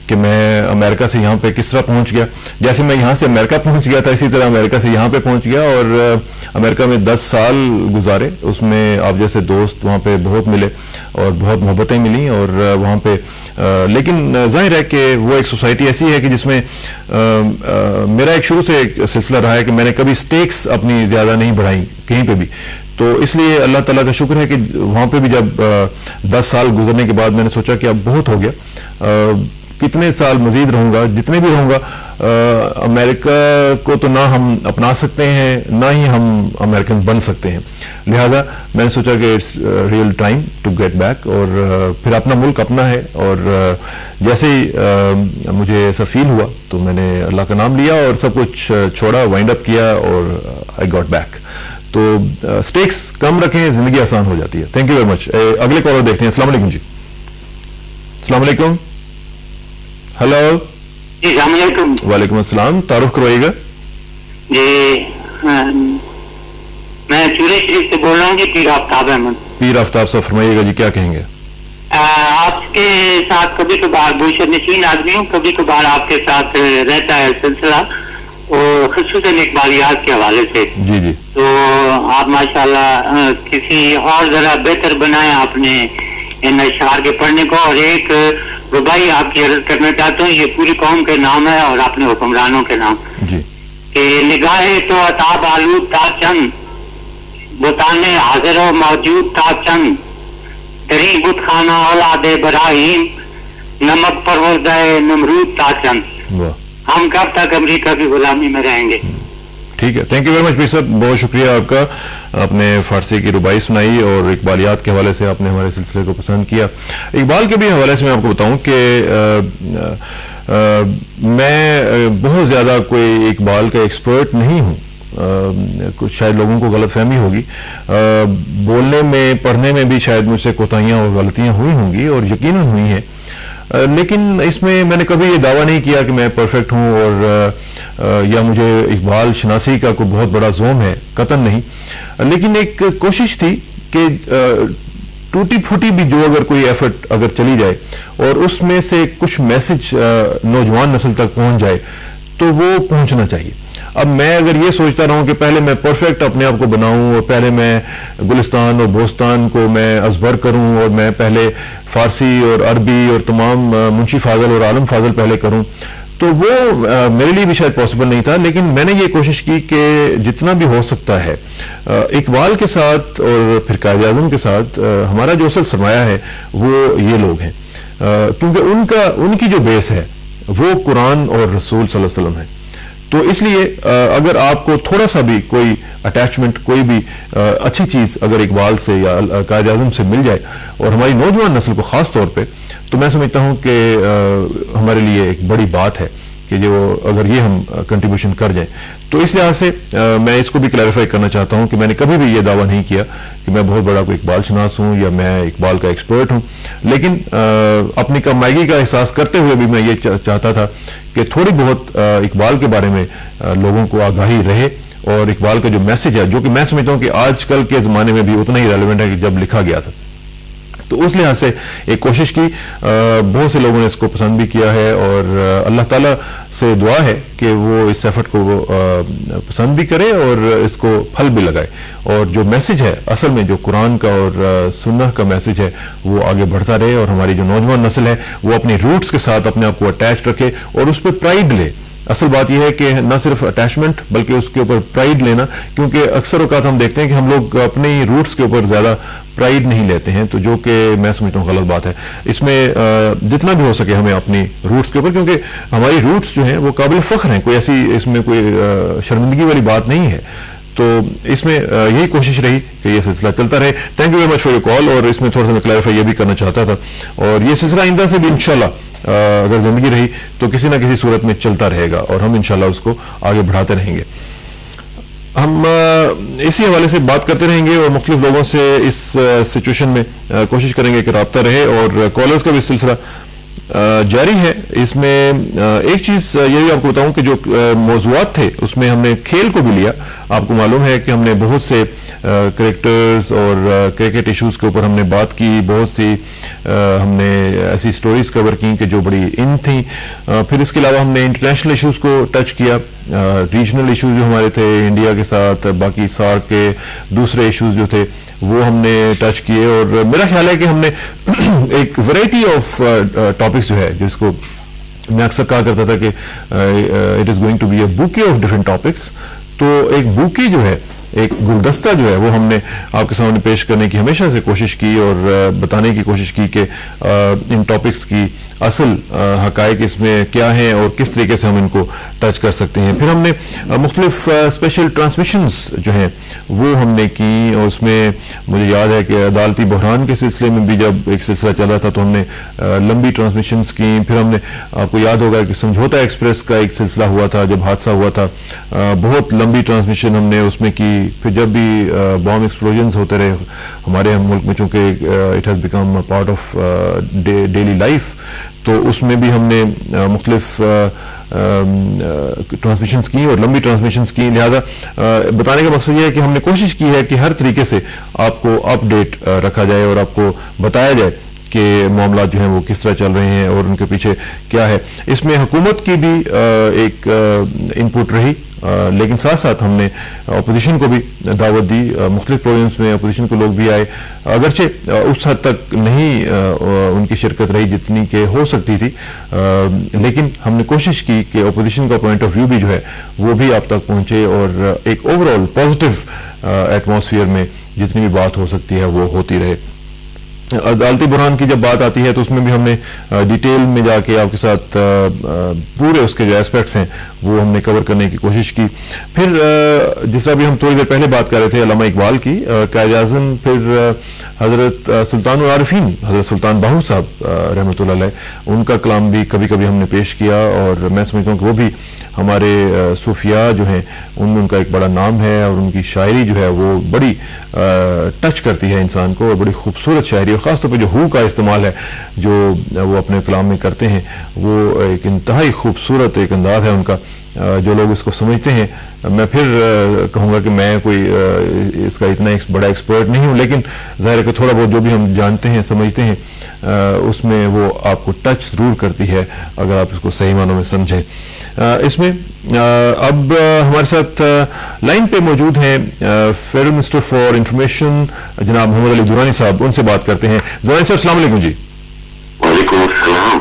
कि मैं अमेरिका से यहाँ पे किस तरह पहुँच गया। जैसे मैं यहाँ से अमेरिका पहुँच गया था इसी तरह अमेरिका से यहाँ पे पहुँच गया और अमेरिका में 10 साल गुजारे। उसमें आप जैसे दोस्त वहाँ पे बहुत मिले और बहुत मोहब्बतें मिली और वहाँ पे लेकिन जाहिर है कि वो एक सोसाइटी ऐसी है कि जिसमें मेरा एक शुरू से एक सिलसिला रहा है कि मैंने कभी स्टेक्स अपनी ज़्यादा नहीं बढ़ाई कहीं पे भी। तो इसलिए अल्लाह ताला का शुक्र है कि वहाँ पे भी जब 10 साल गुजरने के बाद मैंने सोचा कि अब बहुत हो गया, कितने साल मजीद रहूँगा, जितने भी रहूँगा अमेरिका को तो ना हम अपना सकते हैं ना ही हम अमेरिकन बन सकते हैं। लिहाजा मैंने सोचा कि it's real time to get back और फिर अपना मुल्क अपना है। और जैसे ही मुझे ऐसा फील हुआ तो मैंने अल्लाह का नाम लिया और सब कुछ छोड़ा, वाइंड अप किया और आई गॉट बैक। तो स्टेक्स कम रखें, जिंदगी आसान हो जाती है। Thank you very much. अगले कॉलर देखते हैं। अस्सलाम वालेकुम जी। अस्सलाम वालेकुम। हेलो जी, अस्सलाम वालेकुम। वालेकुम अस्सलाम, तारुफ करवाइएगा जी। मैं चूरे शरीफ से बोल रहा हूँ जी, पीर आफ्ताब अहमद। पीर आफ्ताब साहब फरमाइएगा जी, क्या कहेंगे? आपके साथ कभी कभार गुलशन नशीन आदमी हूँ, कभी कभार आपके साथ रहता है सिलसिला और खुसूसन इकबालियात के हवाले से। जी जी। तो आप माशाल्लाह किसी और जरा बेहतर बनाए आपने इन अशआर के पढ़ने को। और एक रुबाई आपकी अर्ज करना चाहता हूँ, ये पूरी कौम के नाम है और अपने हुक्मरानों के नाम जी। कि निगाहे तो अताब आलूद था चंद, बुताने हाजिर व मौजूद था चंद, तरी बुत खाना औलादे इब्राहिम, नमक परवरदाए नमरूद था चंद। हम कब तक अमेरिका की गुलामी में रहेंगे? ठीक है, थैंक यू वेरी मच पीर साहब, बहुत शुक्रिया आपका। आपने फारसी की रुबाई सुनाई और इकबालियात के हवाले से आपने हमारे सिलसिले को पसंद किया। इकबाल के भी हवाले से मैं आपको बताऊं कि मैं बहुत ज़्यादा कोई इकबाल का एक्सपर्ट नहीं हूँ। कुछ शायद लोगों को गलतफहमी होगी, बोलने में पढ़ने में भी शायद मुझसे कोताहियाँ और गलतियाँ हुई होंगी और यकीनन हुई हैं, लेकिन इसमें मैंने कभी ये दावा नहीं किया कि मैं परफेक्ट हूँ और या मुझे इकबाल शनासी का कोई बहुत बड़ा जोम है, कतन नहीं। लेकिन एक कोशिश थी कि टूटी फूटी भी जो अगर कोई एफर्ट अगर चली जाए और उसमें से कुछ मैसेज नौजवान नस्ल तक पहुंच जाए तो वो पहुंचना चाहिए। अब मैं अगर ये सोचता रहूं कि पहले मैं परफेक्ट अपने आप को बनाऊं और पहले मैं गुलिस्तान और बोस्तान को मैं अजबर करूं और मैं पहले फारसी और अरबी और तमाम मुंशी फाजल और आलम फाजल पहले करूं, तो वो मेरे लिए भी शायद पॉसिबल नहीं था। लेकिन मैंने ये कोशिश की कि जितना भी हो सकता है इकबाल के साथ और फिर कायद आज़म के साथ हमारा जो असल सरमाया है वो ये लोग हैं, क्योंकि उनकी जो बेस है वो कुरान और रसूल सल्लल्लाहु अलैहि वसल्लम है। तो इसलिए अगर आपको थोड़ा सा भी कोई अटैचमेंट, कोई भी अच्छी चीज़ अगर इकबाल से या कायद आज़म से मिल जाए और हमारी नौजवान नस्ल को ख़ास तौर पे, तो मैं समझता हूँ कि हमारे लिए एक बड़ी बात है कि जो अगर ये हम कंट्रीब्यूशन कर जाएं। तो इस लिहाज से मैं इसको भी क्लैरिफाई करना चाहता हूँ कि मैंने कभी भी ये दावा नहीं किया कि मैं बहुत बड़ा कोई इकबाल शनास हूँ या मैं इकबाल का एक्सपर्ट हूँ। लेकिन अपनी कमाईगी का एहसास करते हुए भी मैं ये चाहता था कि थोड़ी बहुत इकबाल के बारे में लोगों को आगाही रहे और इकबाल का जो मैसेज है, जो कि मैं समझता हूँ कि आजकल के ज़माने में भी उतना ही रेलिवेंट है कि जब लिखा गया था। तो उस लिहाज से एक कोशिश की, बहुत से लोगों ने इसको पसंद भी किया है और अल्लाह ताला से दुआ है कि वो इस एफर्ट को पसंद भी करे और इसको फल भी लगाए और जो मैसेज है असल में जो कुरान का और सुन्नह का मैसेज है वो आगे बढ़ता रहे और हमारी जो नौजवान नस्ल है वो अपनी रूट्स के साथ अपने आप को अटैच रखे और उस पर प्राइड ले असल बात यह है कि न सिर्फ अटैचमेंट बल्कि उसके ऊपर प्राइड लेना, क्योंकि अक्सर औकात हम देखते हैं कि हम लोग अपने रूट्स के ऊपर ज़्यादा प्राइड नहीं लेते हैं, तो जो कि मैं समझता हूँ गलत बात है। इसमें जितना भी हो सके हमें अपनी रूट्स के ऊपर, क्योंकि हमारी रूट्स जो हैं वो काबिल फ़ख्र हैं, कोई ऐसी इसमें कोई शर्मिंदगी वाली बात नहीं है। तो इसमें यही कोशिश रही कि ये सिलसिला चलता रहे। Thank you very much for your call. और इसमें थोड़ा सा मैं क्लैरिफाई ये भी करना चाहता था, और ये सिलसिला आइंदा से भी इंशाल्लाह अगर ज़िंदगी रही तो किसी ना किसी सूरत में चलता रहेगा, और हम इंशाल्लाह उसको आगे बढ़ाते रहेंगे। हम इसी हवाले से बात करते रहेंगे और मुख्तलिफ लोगों से इस सिचुएशन में कोशिश करेंगे कि रब्ता रहे, और कॉलर्स का भी सिलसिला जारी है। इसमें एक चीज़ ये भी आपको बताऊं कि जो मौज़ूआत थे उसमें हमने खेल को भी लिया। आपको मालूम है कि हमने बहुत से करेक्टर्स और क्रिकेट इश्यूज़ के ऊपर हमने बात की, बहुत सी हमने ऐसी स्टोरीज कवर की कि जो बड़ी इन थी। फिर इसके अलावा हमने इंटरनेशनल इश्यूज़ को टच किया, रीजनल इश्यूज़ जो हमारे थे इंडिया के साथ, बाकी सार्क के दूसरे इश्यूज़ जो थे वो हमने टच किए। और मेरा ख्याल है कि हमने एक वैरायटी ऑफ टॉपिक्स जो है, जिसको मैं अक्सर कहा करता था कि it is going to be a bouquet of different topics, तो एक बुके जो है, एक गुलदस्ता जो है वो हमने आपके सामने पेश करने की हमेशा से कोशिश की और बताने की कोशिश की कि इन टॉपिक्स की असल हकायक इसमें क्या हैं और किस तरीके से हम इनको टच कर सकते हैं। फिर हमने मुख्तलिफ स्पेशल ट्रांसमिशंस जो हैं वो हमने की, और उसमें मुझे याद है कि अदालती बहरान के सिलसिले में भी जब एक सिलसिला चल रहा था तो हमने लंबी ट्रांसमिशंस की। फिर हमने, आपको याद होगा कि समझौता एक्सप्रेस का एक सिलसिला हुआ था जब हादसा हुआ था, बहुत लंबी ट्रांसमिशन हमने उसमें की। फिर जब भी बॉम्ब एक्सप्लोजन्स होते रहे हमारे मुल्क में, चूँकि it has become part of daily life, तो उसमें भी हमने मुख्तलिफ ट्रांसमिशंस की और लंबी ट्रांसमिशंस की। लिहाजा बताने का मकसद ये है कि हमने कोशिश की है कि हर तरीके से आपको अपडेट रखा जाए और आपको बताया जाए कि मामला जो हैं वो किस तरह चल रहे हैं और उनके पीछे क्या है। इसमें हुकूमत की भी एक इनपुट रही, लेकिन साथ साथ हमने अपोजिशन को भी दावत दी। मुख्तलिफ प्रोग्राम्स में अपोजिशन के लोग भी आए, अगरचे उस हद तक नहीं उनकी शिरकत रही जितनी के हो सकती थी, लेकिन हमने कोशिश की कि अपोजिशन का पॉइंट ऑफ व्यू भी जो है वो भी आप तक पहुंचे और एक ओवरऑल पॉजिटिव एटमॉस्फेयर में जितनी भी बात हो सकती है वो होती रहे। अदालती बुरहान की जब बात आती है तो उसमें भी हमने डिटेल में जाके आपके साथ पूरे उसके जो एस्पेक्ट्स हैं वो हमने कवर करने की कोशिश की। फिर जिस तरह भी हम थोड़ी देर पहले बात कर रहे थे अल्लामा इकबाल की, कायद-ए-आज़म, फिर हज़रत सुल्तानुल आरिफीन हज़रत सुल्तान बाहू साहब रहमतुल्लाह अलैह, उनका कलाम भी कभी कभी हमने पेश किया, और मैं समझता हूँ कि वो भी हमारे सूफिया जो हैं उनमें उनका एक बड़ा नाम है, और उनकी शायरी जो है वो बड़ी टच करती है इंसान को, और बड़ी खूबसूरत शायरी, और ख़ासतौर पर जो हू का इस्तेमाल है जो वो अपने कलाम में करते हैं, वो एक इंतहाई खूबसूरत एक अंदाज है उनका। जो लोग इसको समझते हैं, मैं फिर कहूँगा कि मैं कोई इसका इतना बड़ा एक्सपर्ट नहीं हूँ, लेकिन ज़ाहिर है कि थोड़ा बहुत जो भी हम जानते हैं समझते हैं उसमें वो आपको टच ज़रूर करती है अगर आप इसको सही मानों में समझें। इसमें अब हमारे साथ लाइन पे मौजूद हैं फेडरल मिनिस्टर फॉर इंफॉर्मेशन जनाब मोहम्मद अली दुरानी साहब, उनसे बात करते हैं। दुरानी साहब अस्सलाम वालेकुम जी।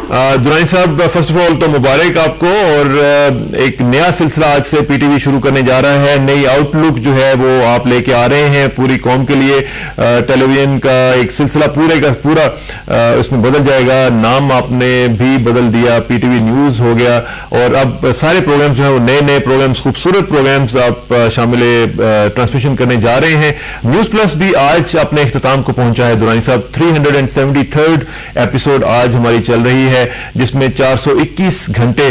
दुरानी साहब, फर्स्ट ऑफ ऑल तो मुबारक आपको, और एक नया सिलसिला आज से पीटीवी शुरू करने जा रहा है, नई आउटलुक जो है वो आप लेके आ रहे हैं पूरी कौम के लिए। टेलीविजन का एक सिलसिला पूरे का पूरा उसमें बदल जाएगा, नाम आपने भी बदल दिया, पीटीवी न्यूज़ हो गया, और अब सारे प्रोग्राम्स जो है वो नए नए प्रोग्राम्स, खूबसूरत प्रोग्राम्स आप शामिल ट्रांसमिशन करने जा रहे हैं। न्यूज़ प्लस भी आज अपने इख्तिताम को पहुंचा है दुरानी साहब, 373rd एपिसोड आज हमारी चल रही है, जिसमें 421 घंटे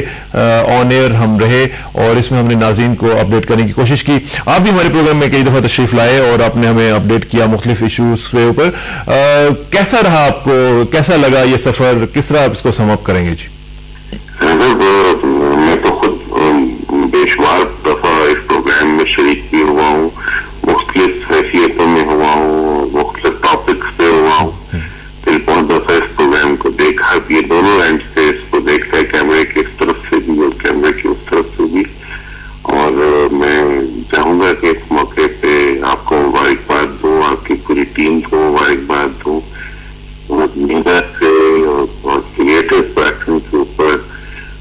ऑन एयर हम रहे, और इसमें हमने नाज़रीन को अपडेट करने की कोशिश की। आप भी हमारे प्रोग्राम में कई दफ़ा तशरीफ लाए और आपने हमें अपडेट किया मुख्तलिफ इशूज़ के ऊपर। कैसा रहा आपको, कैसा लगा ये सफ़र, किस तरह आप इसको समअप करेंगे जी? मैं तो खुद बेशुमार दफ़ा इस प्रोग्राम में शरीक भी हुआ हूँ, मुख्तलिफ हैसियतों में हुआ हूँ, मुख्तलिफ टॉपिक्स पे हुआ हूँ। फिर बहुत दफा इस प्रोग्राम को देखा, ये दोनों एंड से इसको देखा है, कैमरे की इस तरफ से भी और कैमरे की उस तरफ से भी। और मैं चाहूंगा कि इस मौके पे आपको मुबारकबाद दूं, आपकी पूरी टीम को मुबारकबाद दूं, और मीडिया से और क्रिएटिव प्लेटफॉर्म के ऊपर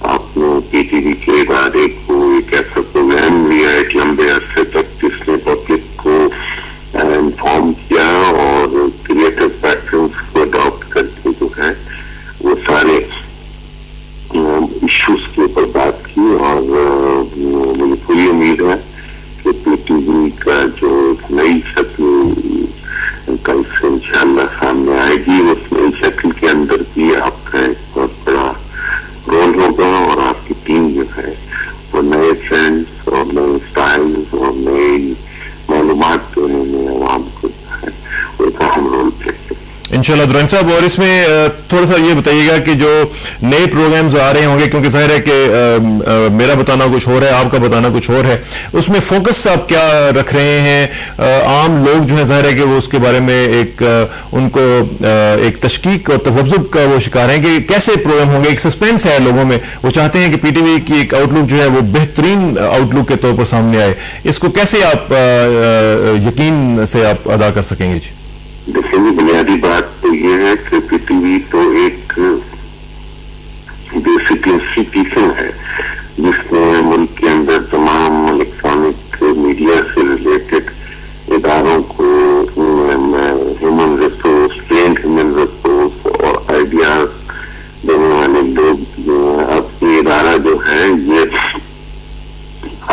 आपने पीटीवी के इदारे इंशाल्लाह दुरान साहब, और इसमें थोड़ा सा ये बताइएगा कि जो नए प्रोग्राम्स आ रहे होंगे, क्योंकि जाहिर है कि मेरा बताना कुछ और है, आपका बताना कुछ और है, उसमें फोकस आप क्या रख रहे हैं? आम लोग जो है जाहिर है कि वो उसके बारे में एक उनको एक तशकीक और तजब्जुब का वो शिकार हैं कि कैसे प्रोग्राम होंगे, एक सस्पेंस है लोगों में, वो चाहते हैं कि पीटीवी की एक आउटलुक जो है वो बेहतरीन आउटलुक के तौर पर सामने आए। इसको कैसे आप यकीन से आप अदा कर सकेंगे? जी देखिए, बुनियादी बात तो ये है कि पीटीवी तो एक बेसिक इंस्टीट्यूशन है जिसमें मुल्क के अंदर तमाम इलेक्ट्रॉनिक मीडिया से रिलेटेड इदारों को human resource, trend human resource और आइडियाज देने वाले लोग, अब ये इदारा जो है ये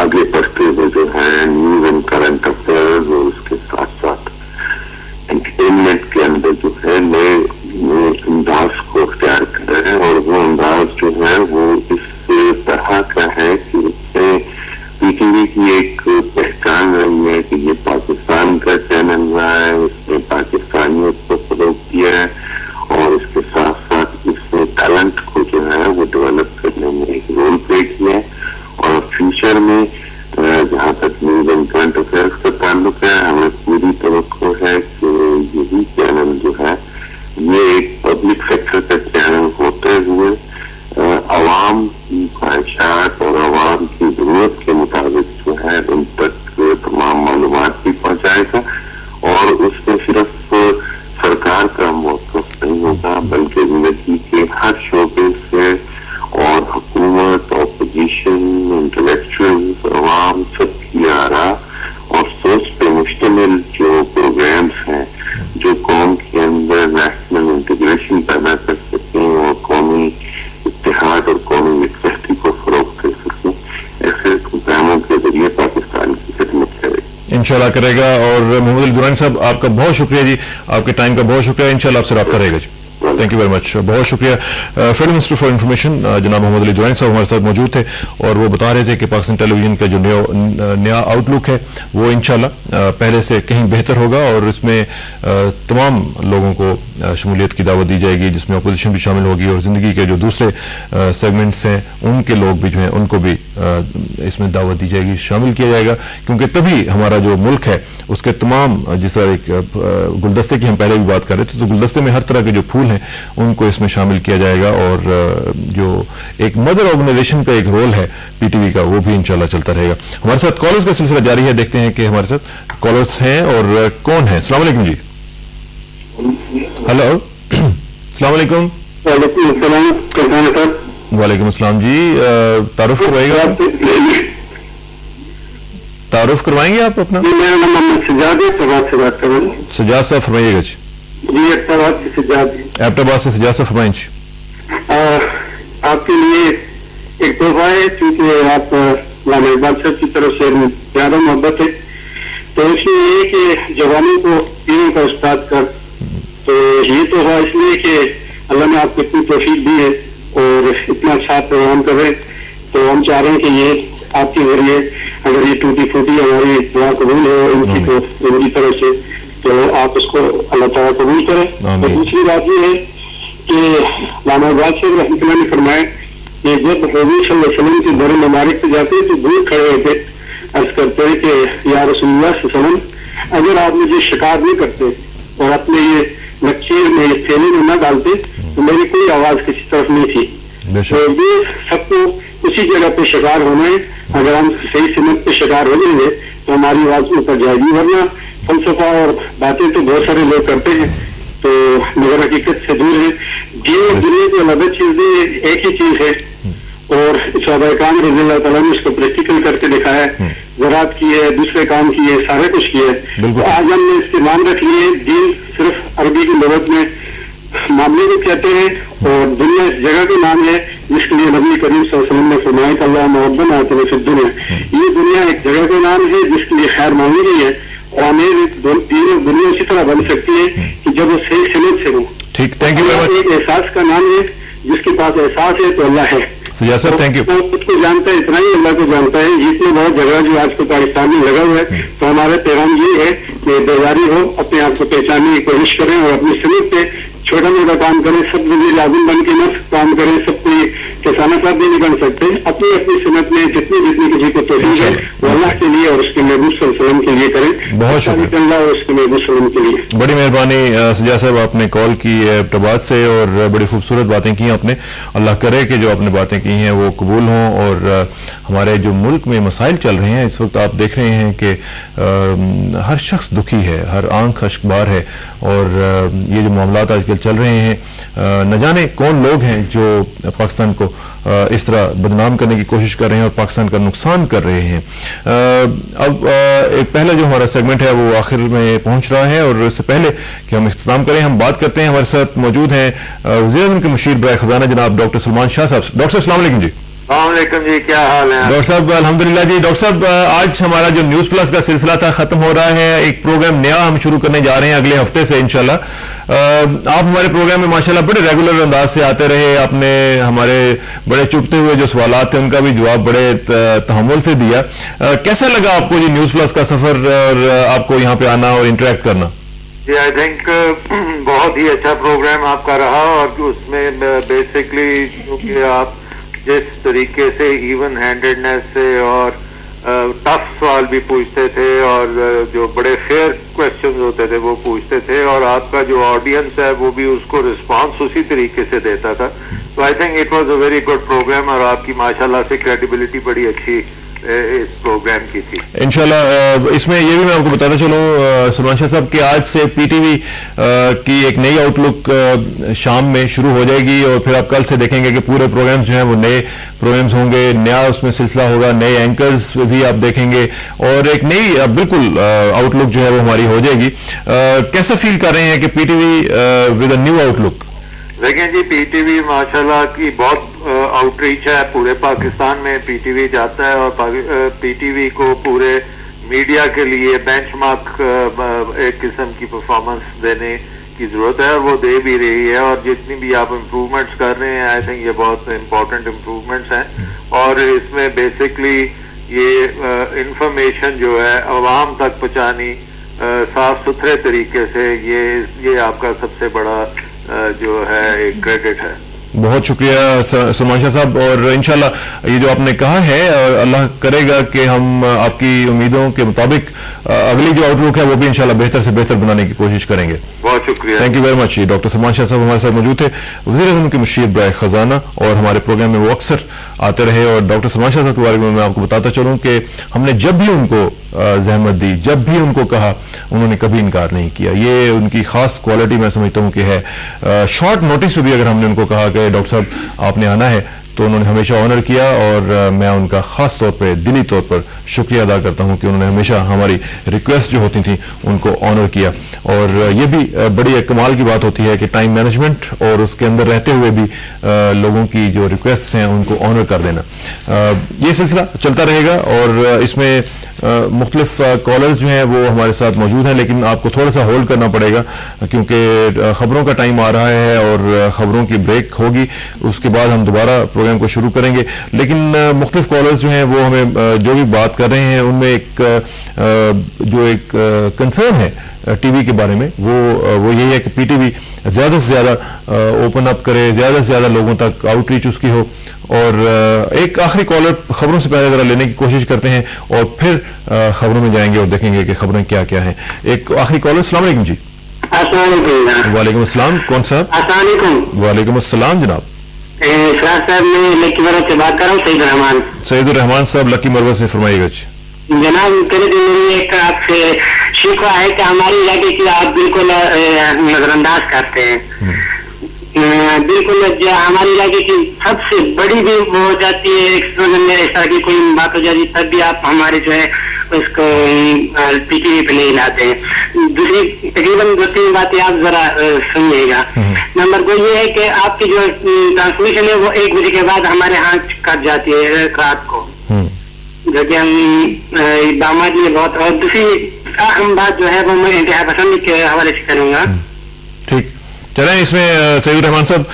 आगे बढ़ते हुए जो है न्यूज एंड करंट अफेयर्स और उसके साथ साथ एंटरटेनमेंट के अंदर जो है नए अंदाज को अख्तियार कर रहे हैं, और वो अंदाज जो है वो इस तरह का है कि इसमें पीटीवी की एक पहचान रही है कि ये पाकिस्तान का चैनल रहा है, इसने पाकिस्तानियों को फरोग दिया है और इसके साथ साथ इसने टैलेंट को जो है वो डेवलप करने में एक रोल प्ले किया है। और फ्यूचर में जहाँ तक न्यूज एंड करंट अफेयर्स का ताल्लुक है, हमें पूरी तवक्को है कि यही चैनल जो है ये एक पब्लिक सेक्टर का चैनल होते हुए अवाम की ख्वाहिशात और अवाम की जरूरत के मुताबिक जो है उन तक तमाम मालूमात भी पहुंचाएगा, और उसमें सिर्फ सरकार का मौक़िफ़ नहीं होगा बल्कि जिंदगी के हर शोबे से और हुकूमत, ऑपोजिशन, इंटेलेक्चुअल्स, अवाम सबकी आरा और सोच पे मुश्तमिल जो प्रोग्राम्स हैं जो कौम के अंदर नेशनल इंटीग्रेशन पैदा कर सकें और कौमी इत्तेहाद और कौमी यकजहती को फरोग कर सकें, ऐसे प्रोग्रामों के जरिए पाकिस्तान की खिदमत करेगा, इंशाल्लाह करेगा। और मोहम्मद अली दुरानी साहब, आपका बहुत शुक्रिया जी, आपके टाइम का बहुत शुक्रिया। इंशाल्लाह आपसे रब्ता रहेगा जी। थैंक यू वेरी मच, बहुत शुक्रिया। फेडरल मिनिस्टर फॉर इंफॉर्मेशन जनाब मोहम्मद अली दुरानी साहब हमारे साथ मौजूद थे और वो बता रहे थे कि पाकिस्तान टेलीविजन का जो नया आउटलुक है वो इंशाल्लाह पहले से कहीं बेहतर होगा, और इसमें तमाम लोगों को शमूलियत की दावत दी जाएगी, जिसमें अपोजिशन भी शामिल होगी और ज़िंदगी के जो दूसरे सेगमेंट्स हैं उनके लोग भी जो हैं उनको भी इसमें दावत दी जाएगी, शामिल किया जाएगा, क्योंकि तभी हमारा जो मुल्क है उसके तमाम, जिस तरह एक गुलदस्ते की हम पहले भी बात कर रहे थे, तो गुलदस्ते में हर तरह के जो फूल हैं उनको इसमें शामिल किया जाएगा, और जो एक मदर ऑर्गेनाइजेशन का एक रोल है पीटीवी का वो भी इंशाल्लाह चलता रहेगा। हमारे साथ कॉलर्स का सिलसिला जारी है, देखते हैं कि हमारे साथ कॉलर्स हैं और कौन है। अस्सलाम वालेकुम जी। हेलो, अस्सलाम वालेकुम। वालेकुम अस्सलाम जी, तारुफ करवाइएगा, तारुफ करवाएंगे आप अपना? मेरा नाम मोहम्मद सजाद है, सजाद से बात कर रहा हूँ। सजाद साहब फरमाइएगा जी। जी एबटाबाद से सजाद, एबटाबाद से सजाद साहब फरमाइए जी। आपके लिए एक तोहफा है, क्योंकि आप लामा इकबाल साहब की तरफ से ज्यादा मोहब्बत है, तो इसलिए ये कि जवानों को पीरों का उस्ताद कर, तो ये तोहफा इसलिए कि अल्लाह ने आपको इतनी तौफीक दी है और इतना अच्छा प्रोग्राम कर रहे हैं, तो हम चाह रहे हैं कि ये आपके जरिए अगर ये टूटी फूटी हमारी दुआ कबूल हो इनकी तो मेरी तरफ से, तो आप उसको अल्लाह ताला कबूल करें। तो दूसरी बात ये है कि लामा इकबाल साहब रहमतुल्लाह ने फरमाया कि जब हजूर सल्लल्लाहु अलैहि वसल्लम के दर मुबारक पे जाते तो दूर खड़े होते, अर्ज करते हैं कि या रसूलुल्लाह सल्लल्लाहु अलैहि वसल्लम, अगर आप मुझे शिकार नहीं करते और अपने ये नक्शे में ये थैली में न डालते तो मेरी कोई आवाज किसी तरफ नहीं थी। तो ये सबको उसी जगह पे शिकार होना है, अगर हम सही सिमत पे शिकार हो जाएंगे तो हमारी आवाज ऊपर जाएगी, वरना फलसफा और बातें तो बहुत सारे लोग करते हैं तो मगर हकीकत से दूर है। दीन और दुनिया की अलग चीजें एक ही चीज है, और सहाबा काम रज़ी अल्लाह तआला ने उसको प्रैक्टिकल करके दिखाया है, ज़रात की है, दूसरे काम की है, सारे कुछ किए है। तो आज हमने इसके नाम रख लिए, दीन सिर्फ अरबी की लुगत में मामले को कहते हैं और दुनिया इस जगह का नाम है जिसके लिए नबी करीम सल्लल्लाहु अलैहि वसल्लम ने फरमाया कि अल्लाह मुअद्दन आते फिर दुनिया, ये दुनिया एक जगह का नाम है जिसके लिए खैर मांगी गई है, और हमें दुनिया उसी तरह बन सकती है कि जब वो सही समझ से हो। ठीक, थैंक यू वेरी मच। एक एहसास का नाम है, जिसके पास एहसास है तो अल्लाह है। Sir thank you. तो खुद को जानता है, इतना ही अल्लाह को जानता है। जितने बहुत झगड़ा जो आज को पाकिस्तान में लगा हुआ है, तो हमारा पैगाम ये है कि बेदारी हो, अपने आप को पहचानने की कोशिश करें और अपनी समझ पे छोटा मोटा काम करें, सब जगह लाजिम बन के न काम करें, सब कोई किसाना साहब भी नहीं बन सकते। अपनी अपनी सुन्नत में जितनी जितनी किसी को तौफीक है वो अल्लाह के लिए और उसके महबूब सल्लल्लाहु अलैहि वसल्लम के लिए करें। बहुत शुक्रिया और उसके महबूब सल्लल्लाहु अलैहि वसल्लम के लिए। बड़ी मेहरबानी सजा साहब, आपने कॉल की एबटाबाद से और बड़ी खूबसूरत बातें की आपने। अल्लाह करे कि जो आपने बातें की हैं वो कबूल हों। और हमारे जो मुल्क में मसाइल चल रहे हैं इस वक्त आप देख रहे हैं कि हर शख्स दुखी है, हर आंख अश्कबार है। और ये जो मामलात आजकल चल रहे हैं, न जाने कौन लोग हैं जो पाकिस्तान को इस तरह बदनाम करने की कोशिश कर रहे हैं और पाकिस्तान का नुकसान कर रहे हैं। अब एक पहला जो हमारा सेगमेंट है वो आखिर में पहुंच रहा है और इससे पहले कि हम इख्तिताम करें, हम बात करते हैं। हमारे साथ मौजूद हैं वज़ीर-ए-आज़म के मुशीर बराए खजाना जनाब डॉक्टर सलमान शाह साहब। डॉक्टर साहब अस्सलाम वालेकुम जी। वालेकुम जी, क्या हाल है डॉक्टर साहब? अल्हम्दुलिल्लाह जी। डॉक्टर साहब, आज हमारा जो न्यूज प्लस का सिलसिला था खत्म हो रहा है, एक प्रोग्राम नया हम शुरू करने जा रहे हैं अगले हफ्ते से इंशाल्लाह। आप हमारे प्रोग्राम में माशाल्लाह बड़े रेगुलर अंदाज से आते रहे, आपने हमारे बड़े चुभते हुए जो सवालात थे उनका भी जवाब बड़े तहम्मुल से दिया। कैसा लगा आपको जी न्यूज प्लस का सफर और आपको यहाँ पे आना और इंटरेक्ट करना? जी, आई थिंक बहुत ही अच्छा प्रोग्राम आपका रहा और उसमें बेसिकली क्योंकि आप जिस तरीके से इवन हैंडेडनेस से और टफ सवाल भी पूछते थे और जो बड़े फेयर क्वेश्चंस होते थे वो पूछते थे और आपका जो ऑडियंस है वो भी उसको रिस्पांस उसी तरीके से देता था। तो I think it was a very good program और आपकी माशाल्लाह से क्रेडिबिलिटी बड़ी अच्छी इस प्रोग्राम की थी इंशाल्लाह। इसमें ये भी मैं आपको बताता चलूं सलमान शाह साहब कि आज से पीटीवी की एक नई आउटलुक शाम में शुरू हो जाएगी और फिर आप कल से देखेंगे कि पूरे प्रोग्राम्स जो हैं वो नए प्रोग्राम्स होंगे, नया उसमें सिलसिला होगा, नए एंकर्स भी आप देखेंगे और एक नई बिल्कुल आउटलुक जो है वो हमारी हो जाएगी। कैसा फील कर रहे हैं कि PTV with a new outlook? देखिए जी, पीटीवी माशाल्लाह की बहुत आउटरीच है, पूरे पाकिस्तान में पीटीवी जाता है और पीटीवी को पूरे मीडिया के लिए बेंचमार्क एक किस्म की परफॉर्मेंस देने की जरूरत है और वो दे भी रही है। और जितनी भी आप इम्प्रूवमेंट्स कर रहे हैं आई थिंक ये बहुत इम्पोर्टेंट इम्प्रूवमेंट्स हैं और इसमें बेसिकली ये इंफॉर्मेशन जो है अवाम तक पहुंचानी साफ सुथरे तरीके से, ये आपका सबसे बड़ा जो है एक क्रेडिट है। बहुत शुक्रिया सलमान शाह साहब। और इंशाल्लाह ये जो आपने कहा है अल्लाह करेगा कि हम आपकी उम्मीदों के मुताबिक अगली जो आउटलुक है वो भी इंशाल्लाह बेहतर से बेहतर बनाने की कोशिश करेंगे। बहुत शुक्रिया, thank you very much. Doctor Salman Shah साहब हमारे साथ मौजूद थे, वज़ीर-ए-आज़म के मुशीर बराए खजाना, और हमारे प्रोग्राम में वो अक्सर आते रहे। और डॉक्टर सलमान शाह साहब के बारे में मैं आपको बताता चलूँ कि हमने जब भी उनको जहमत दी, जब भी उनको कहा, उन्होंने कभी इनकार नहीं किया। ये उनकी खास क्वालिटी मैं समझता हूँ कि है। शॉर्ट नोटिस पे भी अगर हमने उनको कहा कि डॉक्टर साहब आपने आना है तो उन्होंने हमेशा ऑनर किया और मैं उनका खास तौर पे दिली तौर पर शुक्रिया अदा करता हूं कि उन्होंने हमेशा हमारी रिक्वेस्ट जो होती थी उनको ऑनर किया। और ये भी बड़ी एक कमाल की बात होती है कि टाइम मैनेजमेंट और उसके अंदर रहते हुए भी लोगों की जो रिक्वेस्ट हैं उनको ऑनर कर देना। ये सिलसिला चलता रहेगा और इसमें मुख्तलिफ कॉलर्स जो हैं वो हमारे साथ मौजूद हैं, लेकिन आपको थोड़ा सा होल्ड करना पड़ेगा क्योंकि खबरों का टाइम आ रहा है और खबरों की ब्रेक होगी, उसके बाद हम दोबारा प्रोग्राम को शुरू करेंगे। लेकिन मुख्तलिफ कॉलर्स जो हैं वो हमें जो भी बात कर रहे हैं उनमें एक कंसर्न है टीवी के बारे में, वो यही है कि पीटीवी ज़्यादा से ज़्यादा ओपन अप करे, ज़्यादा से ज़्यादा लोगों तक आउटरीच उसकी हो। और एक आखिरी कॉलर खबरों से पहले ज़रा लेने की कोशिश करते हैं और फिर खबरों में जाएंगे और देखेंगे कि खबरें क्या क्या हैं। एक आखिरी कॉलर। अस्सलाम वालेकुम जी। वालेकुम अस्सलाम। कौन साहब? वालेकुम अस्सलाम जनाब। साहब मैं लकी मरवत से बात कर रहा हूँ। सईदुर रहमान। सईदुर रहमान साहब लकी मरवत से फरमाइएगा। जनाब पहले तो मेरी एक आपसे शिकवा है कि हमारे इलाके की आप बिल्कुल नजरअंदाज करते हैं। बिल्कुल हमारे इलाके की सबसे बड़ी भी वो हो जाती है, इस तरह की कोई बात हो जाती है तब भी आप हमारे जो है उसको पीटीवी पे नहीं लाते हैं। दूसरी तकरीबन 2-3 बातें आप जरा सुनिएगा। नंबर 2 ये है कि आपकी जो ट्रांसमिशन है वो 1 बजे के बाद हमारे यहाँ कट जाती है रात को, जो कि हम दामाद में बहुत। और दूसरी अहम बात जो है वो मैं इंतहा पसंद के हवाले से करूंगा। ठीक चलें, इसमें सईद रहमान साहब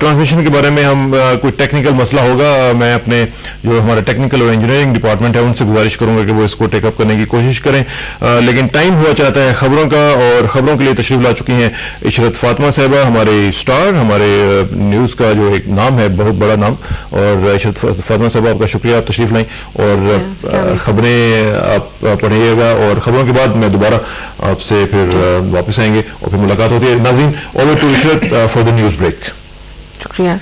ट्रांसमिशन के बारे में हम कोई टेक्निकल मसला होगा, मैं अपने जो हमारा टेक्निकल और इंजीनियरिंग डिपार्टमेंट है उनसे गुजारिश करूंगा कि वो इसको टेकअप करने की कोशिश करें। लेकिन टाइम हुआ चाहता है खबरों का, और खबरों के लिए तशरीफ ला चुकी हैं इशरत फातिमा साहिबा, हमारे स्टार, हमारे न्यूज़ का जो एक नाम है, बहुत बड़ा नाम। और इशरत फातिमा साहिबा, आपका शुक्रिया, आप तशरीफ लाएं और खबरें आप पढ़िएगा, और खबरों के बाद मैं दोबारा आपसे फिर वापस आएंगे और फिर मुलाकात होती है। नाज़रीन, over to Ishrat for the news break. शुक्रिया।